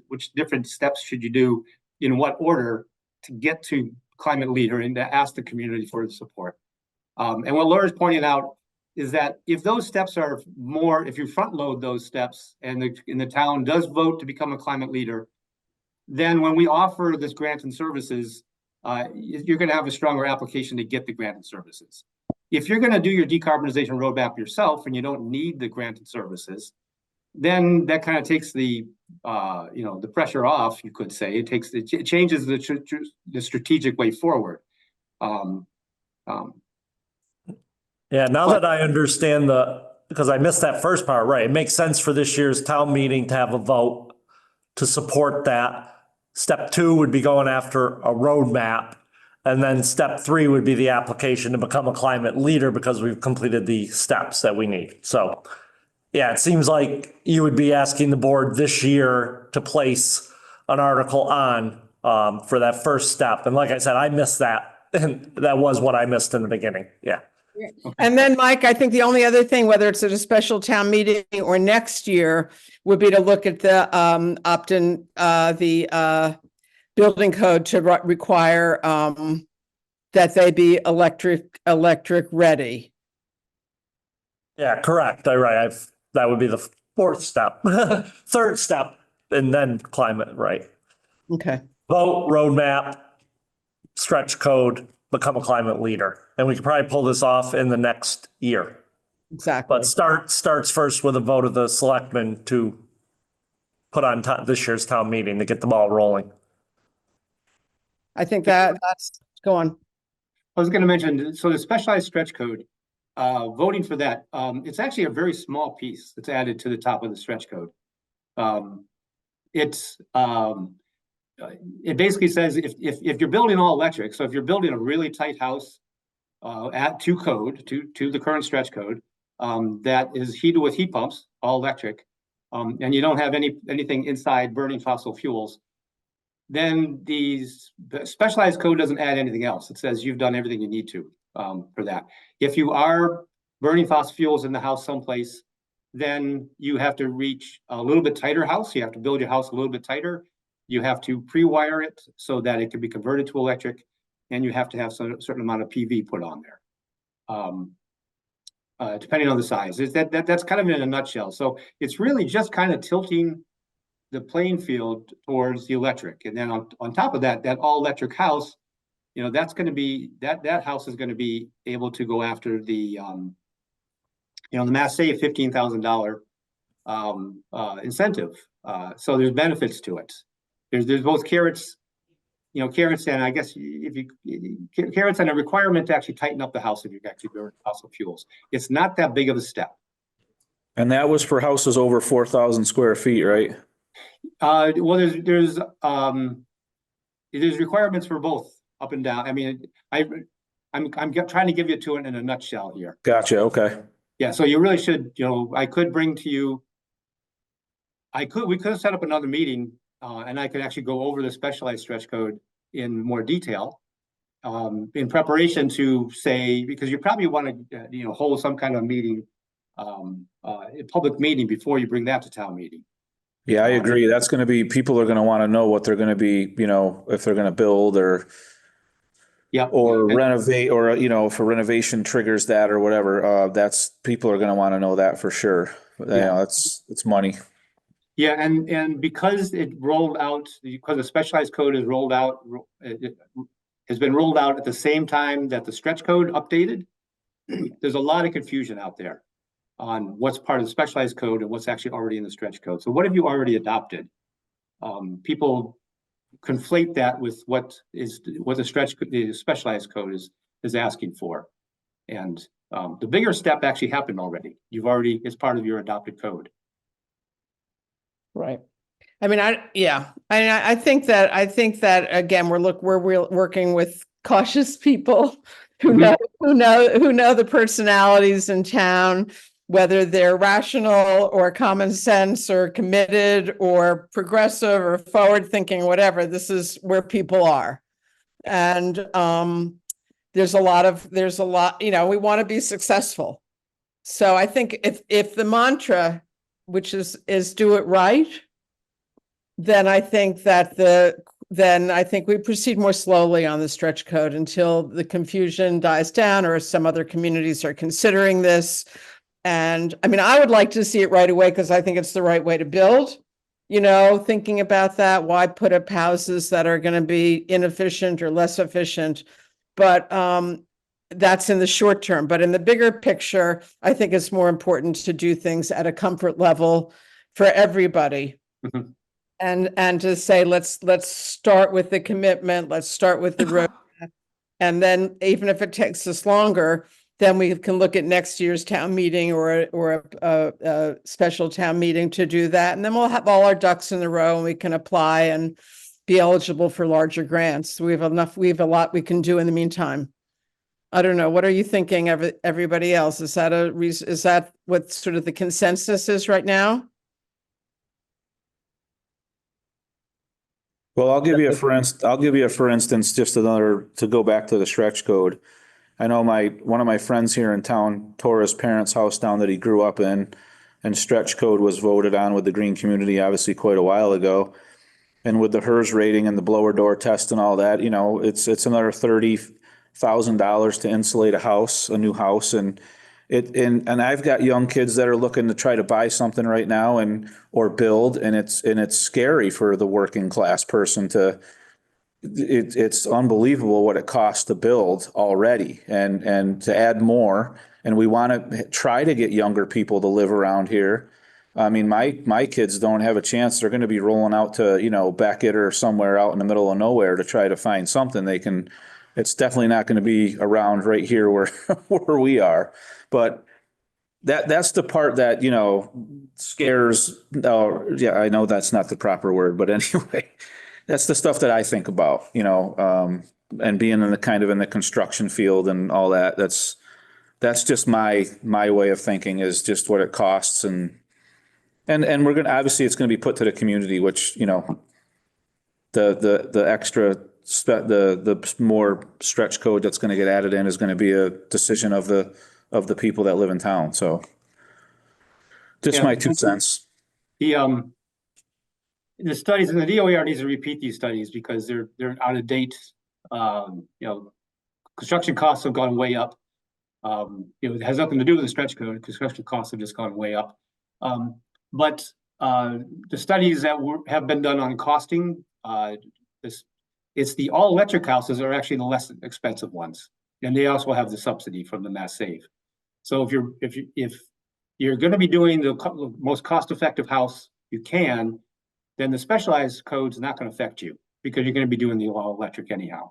C: which different steps should you do, in what order to get to climate leader and to ask the community for the support. And what Laura's pointing out is that if those steps are more, if you front load those steps and the town does vote to become a climate leader, then when we offer this grant and services, you're going to have a stronger application to get the grant and services. If you're going to do your decarbonization roadmap yourself and you don't need the grant and services, then that kind of takes the the pressure off. You could say it changes the strategic way forward.
G: Yeah, now that I understand because I missed that first part, right? It makes sense for this year's town meeting to have a vote to support that. Step 2 would be going after a roadmap. And then step 3 would be the application to become a climate leader because we've completed the steps that we need. So yeah, it seems like you would be asking the board this year to place an article on for that first step. And like I said, I missed that. And that was what I missed in the beginning. Yeah.
A: And then, Mike, I think the only other thing, whether it's at a special town meeting or next year, would be to look at the opt-in, the building code to require that they be electric ready.
G: Yeah, correct. Right. That would be the 4th step, 3rd step, and then climate, right?
A: Okay.
G: Vote, roadmap, stretch code, become a climate leader. And we could probably pull this off in the next year.
A: Exactly.
G: But starts first with a vote of the selectmen to put on this year's town meeting to get the ball rolling.
A: I think that's, go on.
C: I was going to mention, so the specialized stretch code, voting for that, it's actually a very small piece that's added to the top of the stretch code. It basically says if you're building all electric, so if you're building a really tight house to code, to the current stretch code, that is heated with heat pumps, all electric, and you don't have anything inside burning fossil fuels, then the specialized code doesn't add anything else. It says you've done everything you need to for that. If you are burning fossil fuels in the house someplace, then you have to reach a little bit tighter house. You have to build your house a little bit tighter. You have to pre-wire it so that it can be converted to electric, and you have to have a certain amount of PV put on there, depending on the size. That's kind of in a nutshell. So it's really just kind of tilting the playing field towards the electric, and then on top of that, that all electric house, that's going to be that house is going to be able to go after the the Mass Save $15,000 incentive. So there's benefits to it. There's both carrots, carrots, and I guess carrots and a requirement to actually tighten up the house if you actually burn fossil fuels. It's not that big of a step.
D: And that was for houses over 4,000 square feet, right?
C: Well, there's requirements for both up and down. I mean, I'm trying to give you to it in a nutshell here.
D: Gotcha. Okay.
C: Yeah. So you really should, I could bring to you. We could set up another meeting, and I could actually go over the specialized stretch code in more detail, in preparation to say, because you probably want to, hold some kind of meeting, a public meeting before you bring that to town meeting.
D: Yeah, I agree. That's going to be, people are going to want to know what they're going to be, if they're going to build or renovate, or, for renovation triggers that or whatever. People are going to want to know that for sure. It's money.
C: Yeah. And because it rolled out, because the specialized code is rolled out, it has been rolled out at the same time that the stretch code updated. There's a lot of confusion out there on what's part of the specialized code and what's actually already in the stretch code. So what have you already adopted? People conflate that with what the specialized code is asking for. And the bigger step actually happened already. It's part of your adopted code.
A: Right. I mean, I think that again, we're working with cautious people who know the personalities in town, whether they're rational or common sense or committed or progressive or forward thinking, whatever. This is where people are. And there's a lot, we want to be successful. So I think if the mantra, which is do it right, then I think we proceed more slowly on the stretch code until the confusion dies down or some other communities are considering this. And I mean, I would like to see it right away because I think it's the right way to build. Thinking about that, why put up houses that are going to be inefficient or less efficient? But that's in the short term. But in the bigger picture, I think it's more important to do things at a comfort level for everybody.
C: Mhm.
A: And to say, let's start with the commitment, let's start with the road. And then even if it takes us longer, then we can look at next year's town meeting or a special town meeting to do that. And then we'll have all our ducks in a row and we can apply and be eligible for larger grants. We have a lot we can do in the meantime. I don't know. What are you thinking, everybody else? Is that what sort of the consensus is right now?
D: Well, I'll give you a for instance, just another, to go back to the stretch code. I know one of my friends here in town tore his parents' house down that he grew up in, and stretch code was voted on with the green community, obviously quite a while ago. And with the HERS rating and the blower door test and all that, it's another $30,000 to insulate a new house. And I've got young kids that are looking to try to buy something right now or build, and it's scary for the working class person it's unbelievable what it costs to build already and to add more. And we want to try to get younger people to live around here. I mean, my kids don't have a chance. They're going to be rolling out to, Beckett or somewhere out in the middle of nowhere to try to find something they can. It's definitely not going to be around right here where we are. But that's the part that, scares. Oh, yeah, I know that's not the proper word, but anyway, that's the stuff that I think about, and being in the construction field and all that. That's just my way of thinking, is just what it costs. And we're going to, obviously it's going to be put to the community, which, the extra, the more stretch code that's going to get added in is going to be a decision of the people that live in town. So just
C: Yeah.
D: my 2 cents.
C: The studies, and the DOER needs to repeat these studies because they're out of date. Construction costs have gone way up. It has nothing to do with the stretch code. Construction costs have just gone way up. But the studies that have been done on costing, it's the all electric houses are actually the less expensive ones, and they also have the subsidy from the Mass Save. So if you're going to be doing the most cost effective house you can, then the specialized code's not going to affect you because you're going to be doing the all electric anyhow.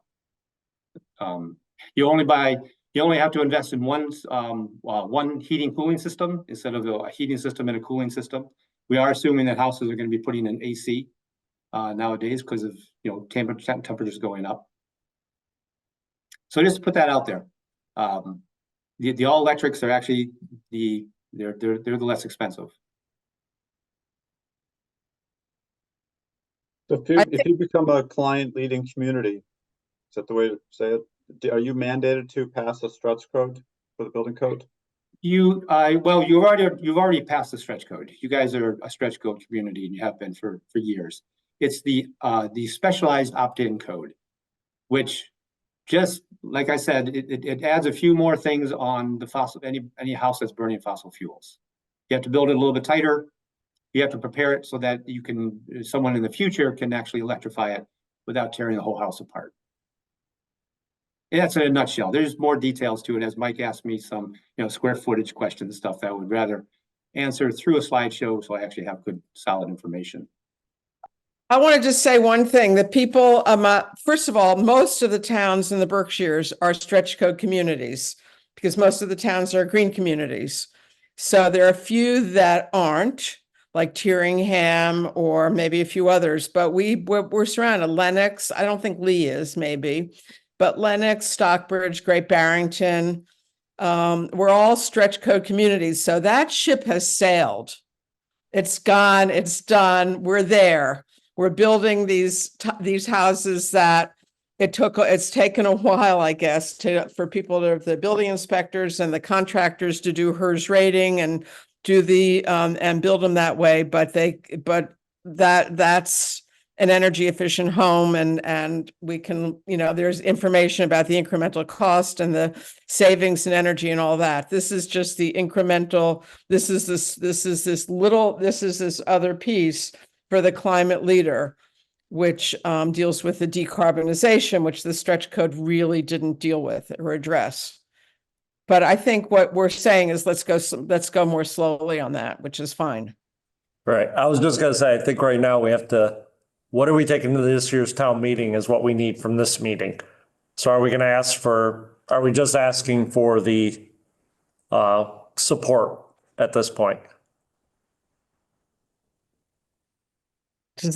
C: You only have to invest in one heating cooling system instead of a heating system and a cooling system. We are assuming that houses are going to be putting in AC nowadays because of temperatures going up. So just to put that out there, the all electrics are actually they're the less expensive.
F: So if you become a client leading community, is that the way to say it? Are you mandated to pass a stretch code for the building code?
C: You've already passed the stretch code. You guys are a stretch code community, and you have been for years. It's the specialized opt-in code, which, just like I said, it adds a few more things on the any house that's burning fossil fuels. You have to build it a little bit tighter. You have to prepare it so that someone in the future can actually electrify it without tearing the whole house apart. And that's in a nutshell. There's more details to it, as Mike asked me some, square footage questions, stuff that I would rather answer through a slideshow, so I actually have good, solid information.
A: I want to just say one thing, that people, first of all, most of the towns in the Berkshires are stretch code communities because most of the towns are green communities. So there are a few that aren't, like Tyringham or maybe a few others, but we're surrounded. Lenox, I don't think Lee is, maybe, but Lenox, Stockbridge, Great Barrington, we're all stretch code communities. So that ship has sailed. It's gone, it's done, we're there. We're building these houses that it's taken a while, I guess, for people to, the building inspectors and the contractors to do HERS rating and do and build them that way. But that's an energy efficient home, and we can, there's information about the incremental cost and the savings in energy and all that. This is just the incremental, this is this other piece for the climate leader, which deals with the decarbonization, which the stretch code really didn't deal with or address. But I think what we're saying is let's go more slowly on that, which is fine.
G: Right. I was just going to say, I think right now we have to, what are we taking to this year's town meeting is what we need from this meeting. So are we going to are we just asking for the support at this point?
A: Would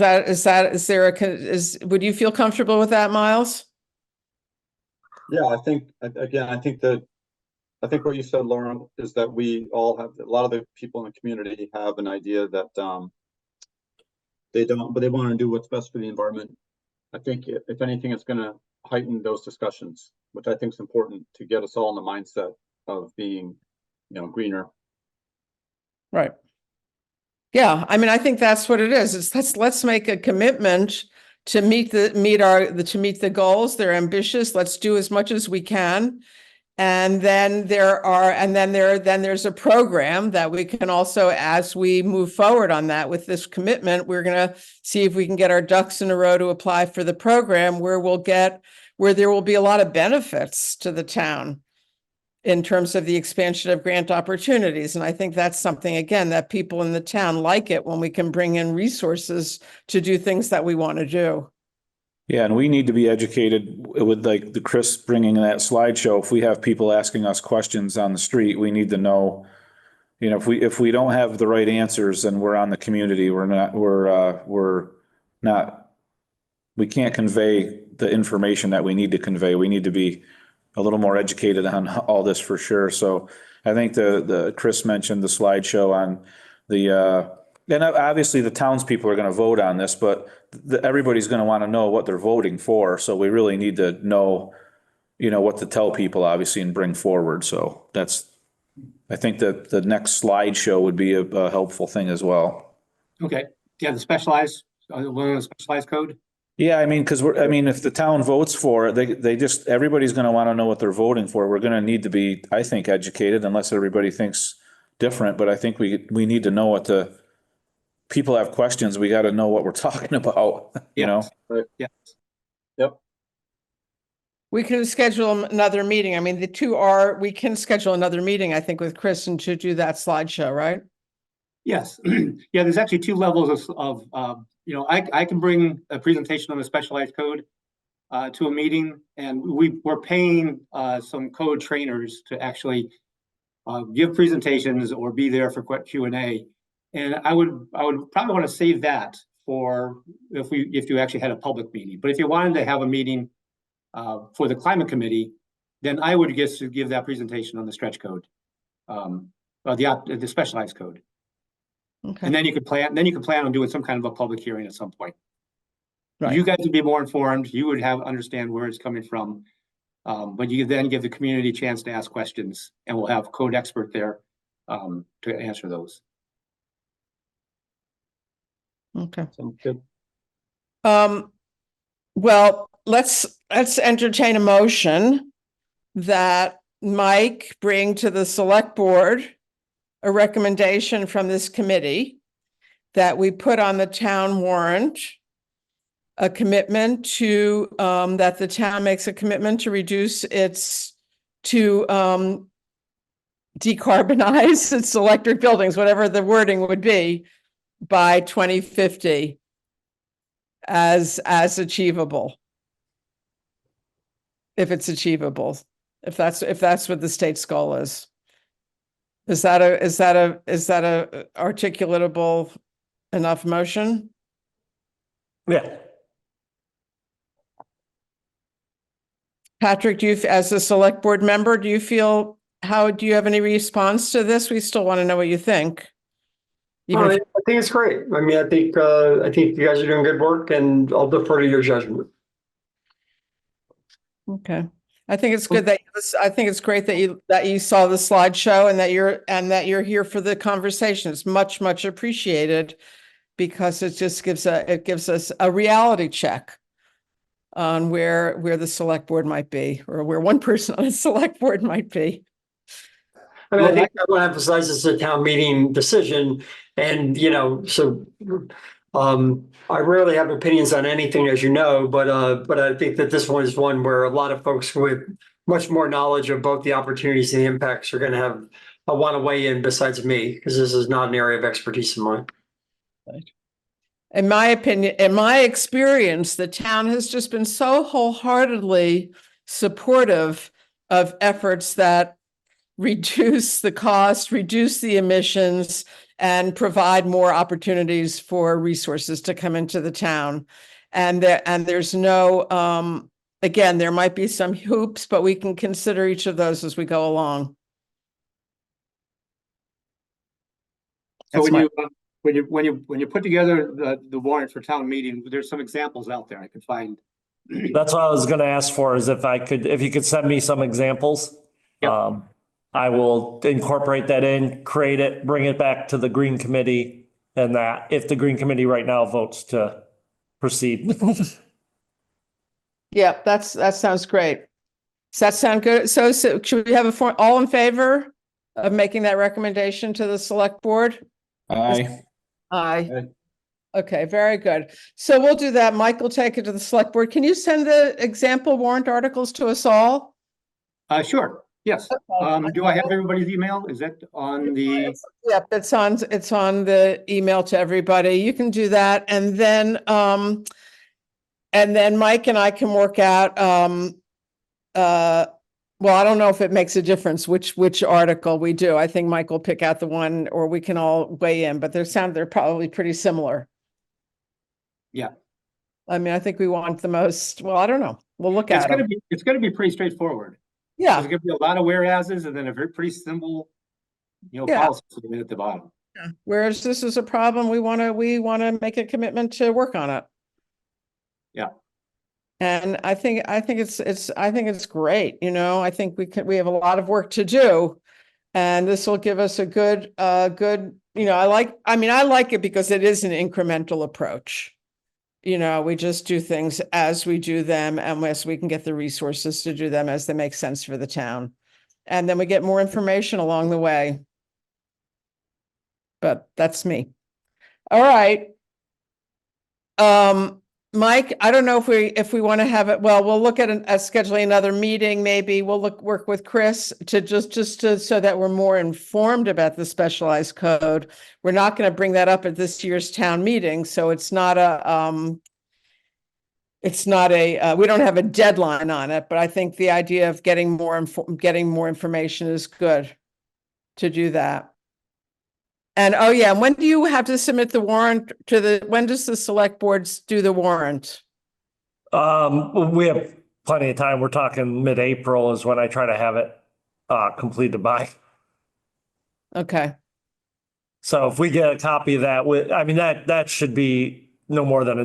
A: you feel comfortable with that, Miles?
F: Yeah, I think what you said, Lauren, is that we all have, a lot of the people in the community have an idea that they want to do what's best for the environment. I think if anything, it's going to heighten those discussions, which I think is important to get us all in the mindset of being, greener.
A: Right. Yeah, I mean, I think that's what it is. Let's make a commitment to meet the goals. They're ambitious. Let's do as much as we can. And then there's a program that we can also, as we move forward on that with this commitment, we're going to see if we can get our ducks in a row to apply for the program where there will be a lot of benefits to the town in terms of the expansion of grant opportunities. And I think that's something, again, that people in the town like it when we can bring in resources to do things that we want to do.
D: Yeah, and we need to be educated with like the Chris bringing that slideshow. If we have people asking us questions on the street, we need to know, if we don't have the right answers, then we're on the community. We can't convey the information that we need to convey. We need to be a little more educated on all this for sure. So I think the Chris mentioned the slideshow on and obviously the townspeople are going to vote on this, but everybody's going to want to know what they're voting for. So we really need to know, what to tell people, obviously, and bring forward. So I think that the next slideshow would be a helpful thing as well.
C: Okay. Yeah, the specialized code.
D: Yeah, I mean, if the town votes for it, everybody's going to want to know what they're voting for. We're going to need to be, I think, educated, unless everybody thinks different. But I think we need to know people have questions. We got to know what we're talking about,
F: Right. Yeah. Yep.
A: We can schedule another meeting. I mean, we can schedule another meeting, I think, with Chris and to do that slideshow, right?
C: Yes. Yeah, there's actually two levels of I can bring a presentation on the specialized code to a meeting, and we're paying some code trainers to actually give presentations or be there for Q&A. And I would probably want to save that for if you actually had a public meeting. But if you wanted to have a meeting for the climate committee, then I would guess to give that presentation on the stretch code, the specialized code.
A: Okay.
C: And then you could plan on doing some kind of a public hearing at some point.
A: Right.
C: You guys would be more informed. You would understand where it's coming from. But you then give the community a chance to ask questions, and we'll have code expert there to answer those.
A: Okay.
F: Sounds good.
A: Well, let's entertain a motion that Mike bring to the select board a recommendation from this committee that we put on the town warrant, a commitment to, that the town makes a commitment to decarbonize its electric buildings, whatever the wording would be, by 2050 as achievable. If it's achievable, if that's what the state's goal is. Is that a articulatable enough motion?
G: Yeah.
A: Patrick, as a select board member, do you have any response to this? We still want to know what you think.
J: I think it's great. I mean, I think you guys are doing good work, and I'll defer to your judgment.
A: Okay. I think it's good that, I think it's great that you saw the slideshow and that you're here for the conversation. It's much, much appreciated because it just gives us a reality check on where the select board might be, or where one person on the select board might be.
J: I mean, I think I want to emphasize this is a town meeting decision and, so I rarely have opinions on anything, as you know, but I think that this one is one where a lot of folks with much more knowledge of both the opportunities and the impacts are going to have want to weigh in besides me, because this is not an area of expertise of mine.
A: In my opinion, in my experience, the town has just been so wholeheartedly supportive of efforts that reduce the cost, reduce the emissions, and provide more opportunities for resources to come into the town. And there's no, again, there might be some hoops, but we can consider each of those as we go along.
C: So
A: That's
C: when you put together the warrant for town meeting, there's some examples out there I could find.
G: That's what I was gonna ask for, is if you could send me some examples.
C: Yep.
G: I will incorporate that in, create it, bring it back to the Green Committee, and that if the Green Committee right now votes to proceed.
A: Yeah, that sounds great. Does that sound good? So should we have all in favor of making that recommendation to the select board?
D: Aye.
A: Aye.
F: Aye.
A: Okay, very good. So we'll do that. Mike will take it to the select board. Can you send the example warrant articles to us all?
C: Sure. Yes.
A: Okay.
C: Do I have everybody's email? Is that on the?
A: Yep, it's on the email to everybody. You can do that. And then Mike and I can work out, well, I don't know if it makes a difference which article we do. I think Mike will pick out the one, or we can all weigh in, but they're probably pretty similar.
C: Yeah.
A: I mean, I think we want the most, well, I don't know. We'll look at it.
C: It's gonna be pretty straightforward.
A: Yeah.
C: There's gonna be a lot of whereases and then a pretty simple,
A: Yeah.
C: policy statement at the bottom.
A: Whereas this is a problem, we want to make a commitment to work on it.
C: Yeah.
A: And I think it's great. I think we have a lot of work to do, and this will give us a good, I like it because it is an incremental approach. We just do things as we do them, unless we can get the resources to do them as they make sense for the town. And then we get more information along the way. But that's me. All right. Mike, I don't know if we want to have it. Well, we'll look at scheduling another meeting. Maybe we'll work with Chris to just so that we're more informed about the specialized code. We're not going to bring that up at this year's town meeting, so it's not we don't have a deadline on it. But I think the idea of getting more information is good to do that. And oh yeah, when do you have to submit the warrant when does the select boards do the warrant?
G: We have plenty of time. We're talking mid-April is when I try to have it completed by.
A: Okay.
G: So if we get a copy of that, that should be no more than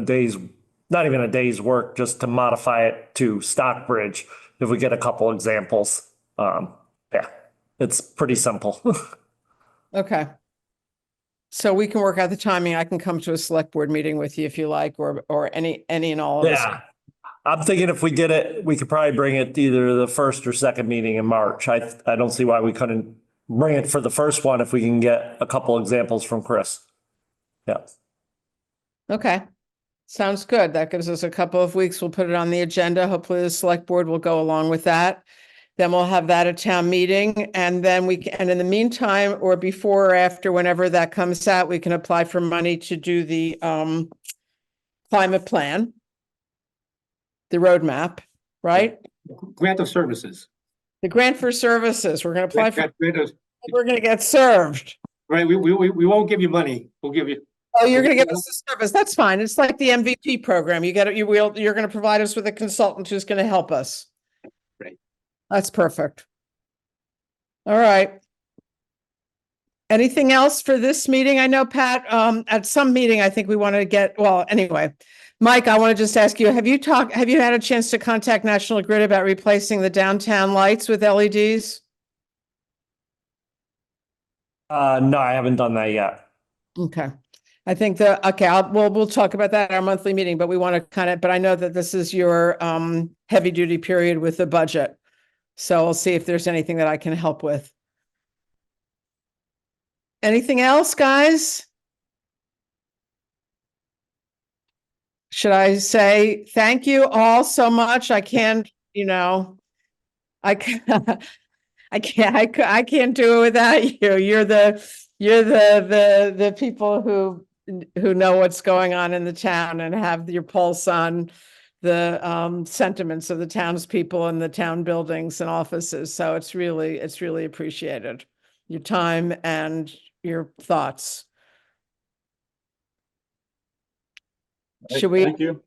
G: not even a day's work, just to modify it to Stockbridge. If we get a couple examples, it's pretty simple.
A: Okay. So we can work out the timing. I can come to a select board meeting with you if you like, or any and all of us.
G: Yeah. I'm thinking if we get it, we could probably bring it to either the first or second meeting in March. I don't see why we couldn't bring it for the first one if we can get a couple examples from Chris. Yeah.
A: Okay. Sounds good. That gives us a couple of weeks. We'll put it on the agenda. Hopefully the select board will go along with that. Then we'll have that at town meeting, and then and in the meantime, or before or after, whenever that comes out, we can apply for money to do the climate plan, the roadmap, right?
C: Grant of services.
A: The grant for services. We're going to apply for.
C: Grant
A: We're going to get served.
C: Right. We won't give you money. We'll give you.
A: Oh, you're going to give us the service. That's fine. It's like the MVP program. You're going to provide us with a consultant who's going to help us.
C: Right.
A: That's perfect. All right. Anything else for this meeting? I know, Pat, at some meeting, I think we want to well, anyway, Mike, I want to just ask you, have you had a chance to contact National Grid about replacing the downtown lights with LEDs?
G: No, I haven't done that yet.
A: Okay. I think we'll talk about that at our monthly meeting, but we want to but I know that this is your heavy duty period with the budget. So I'll see if there's anything that I can help with. Anything else, guys? Should I say thank you all so much? I can't, I can't, I can't do it without you. You're the people who know what's going on in the town and have your pulse on the sentiments of the townspeople and the town buildings and offices. So it's really appreciated, your time and your thoughts. Should we?
F: Thank you.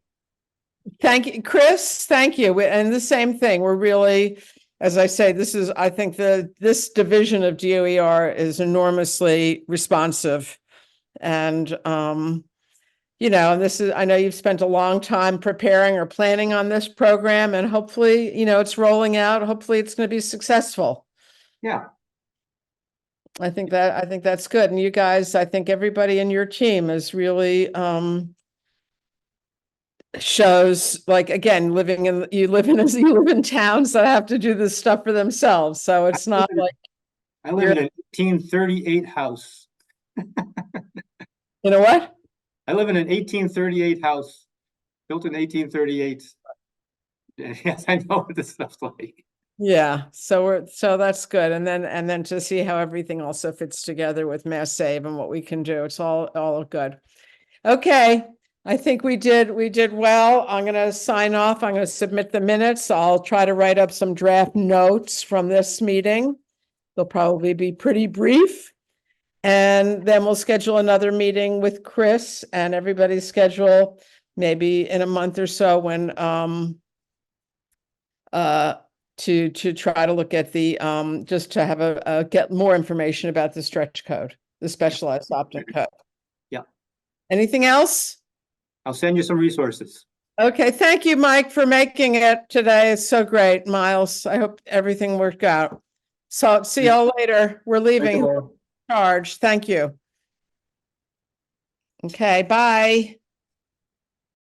A: Thank you, Chris. Thank you. And the same thing. We're really, as I say, I think this division of DOER is enormously responsive. And, I know you've spent a long time preparing or planning on this program, and hopefully, it's rolling out. Hopefully it's going to be successful.
C: Yeah.
A: I think that's good. And you guys, I think everybody in your team is really, shows, like, again, you live in towns that have to do this stuff for themselves. So it's not like
C: I live in an 1838 house.
A: you know what?
C: I live in an 1838 house, built in 1838. Yes, I know what this stuff's like.
A: Yeah, so that's good. And then to see how everything also fits together with Mass Save and what we can do. It's all good. Okay, I think we did well. I'm going to sign off. I'm going to submit the minutes. I'll try to write up some draft notes from this meeting. They'll probably be pretty brief. And then we'll schedule another meeting with Chris and everybody's schedule, maybe in a month or so, when to try to look at the just to have get more information about the stretch code, the specialized optic code.
C: Yeah.
A: Anything else?
C: I'll send you some resources.
A: Okay, thank you, Mike, for making it today. It's so great, Miles. I hope everything worked out. So see y'all later. We're leaving.
C: Thank you, Laura.
A: Charge. Thank you. Okay, bye.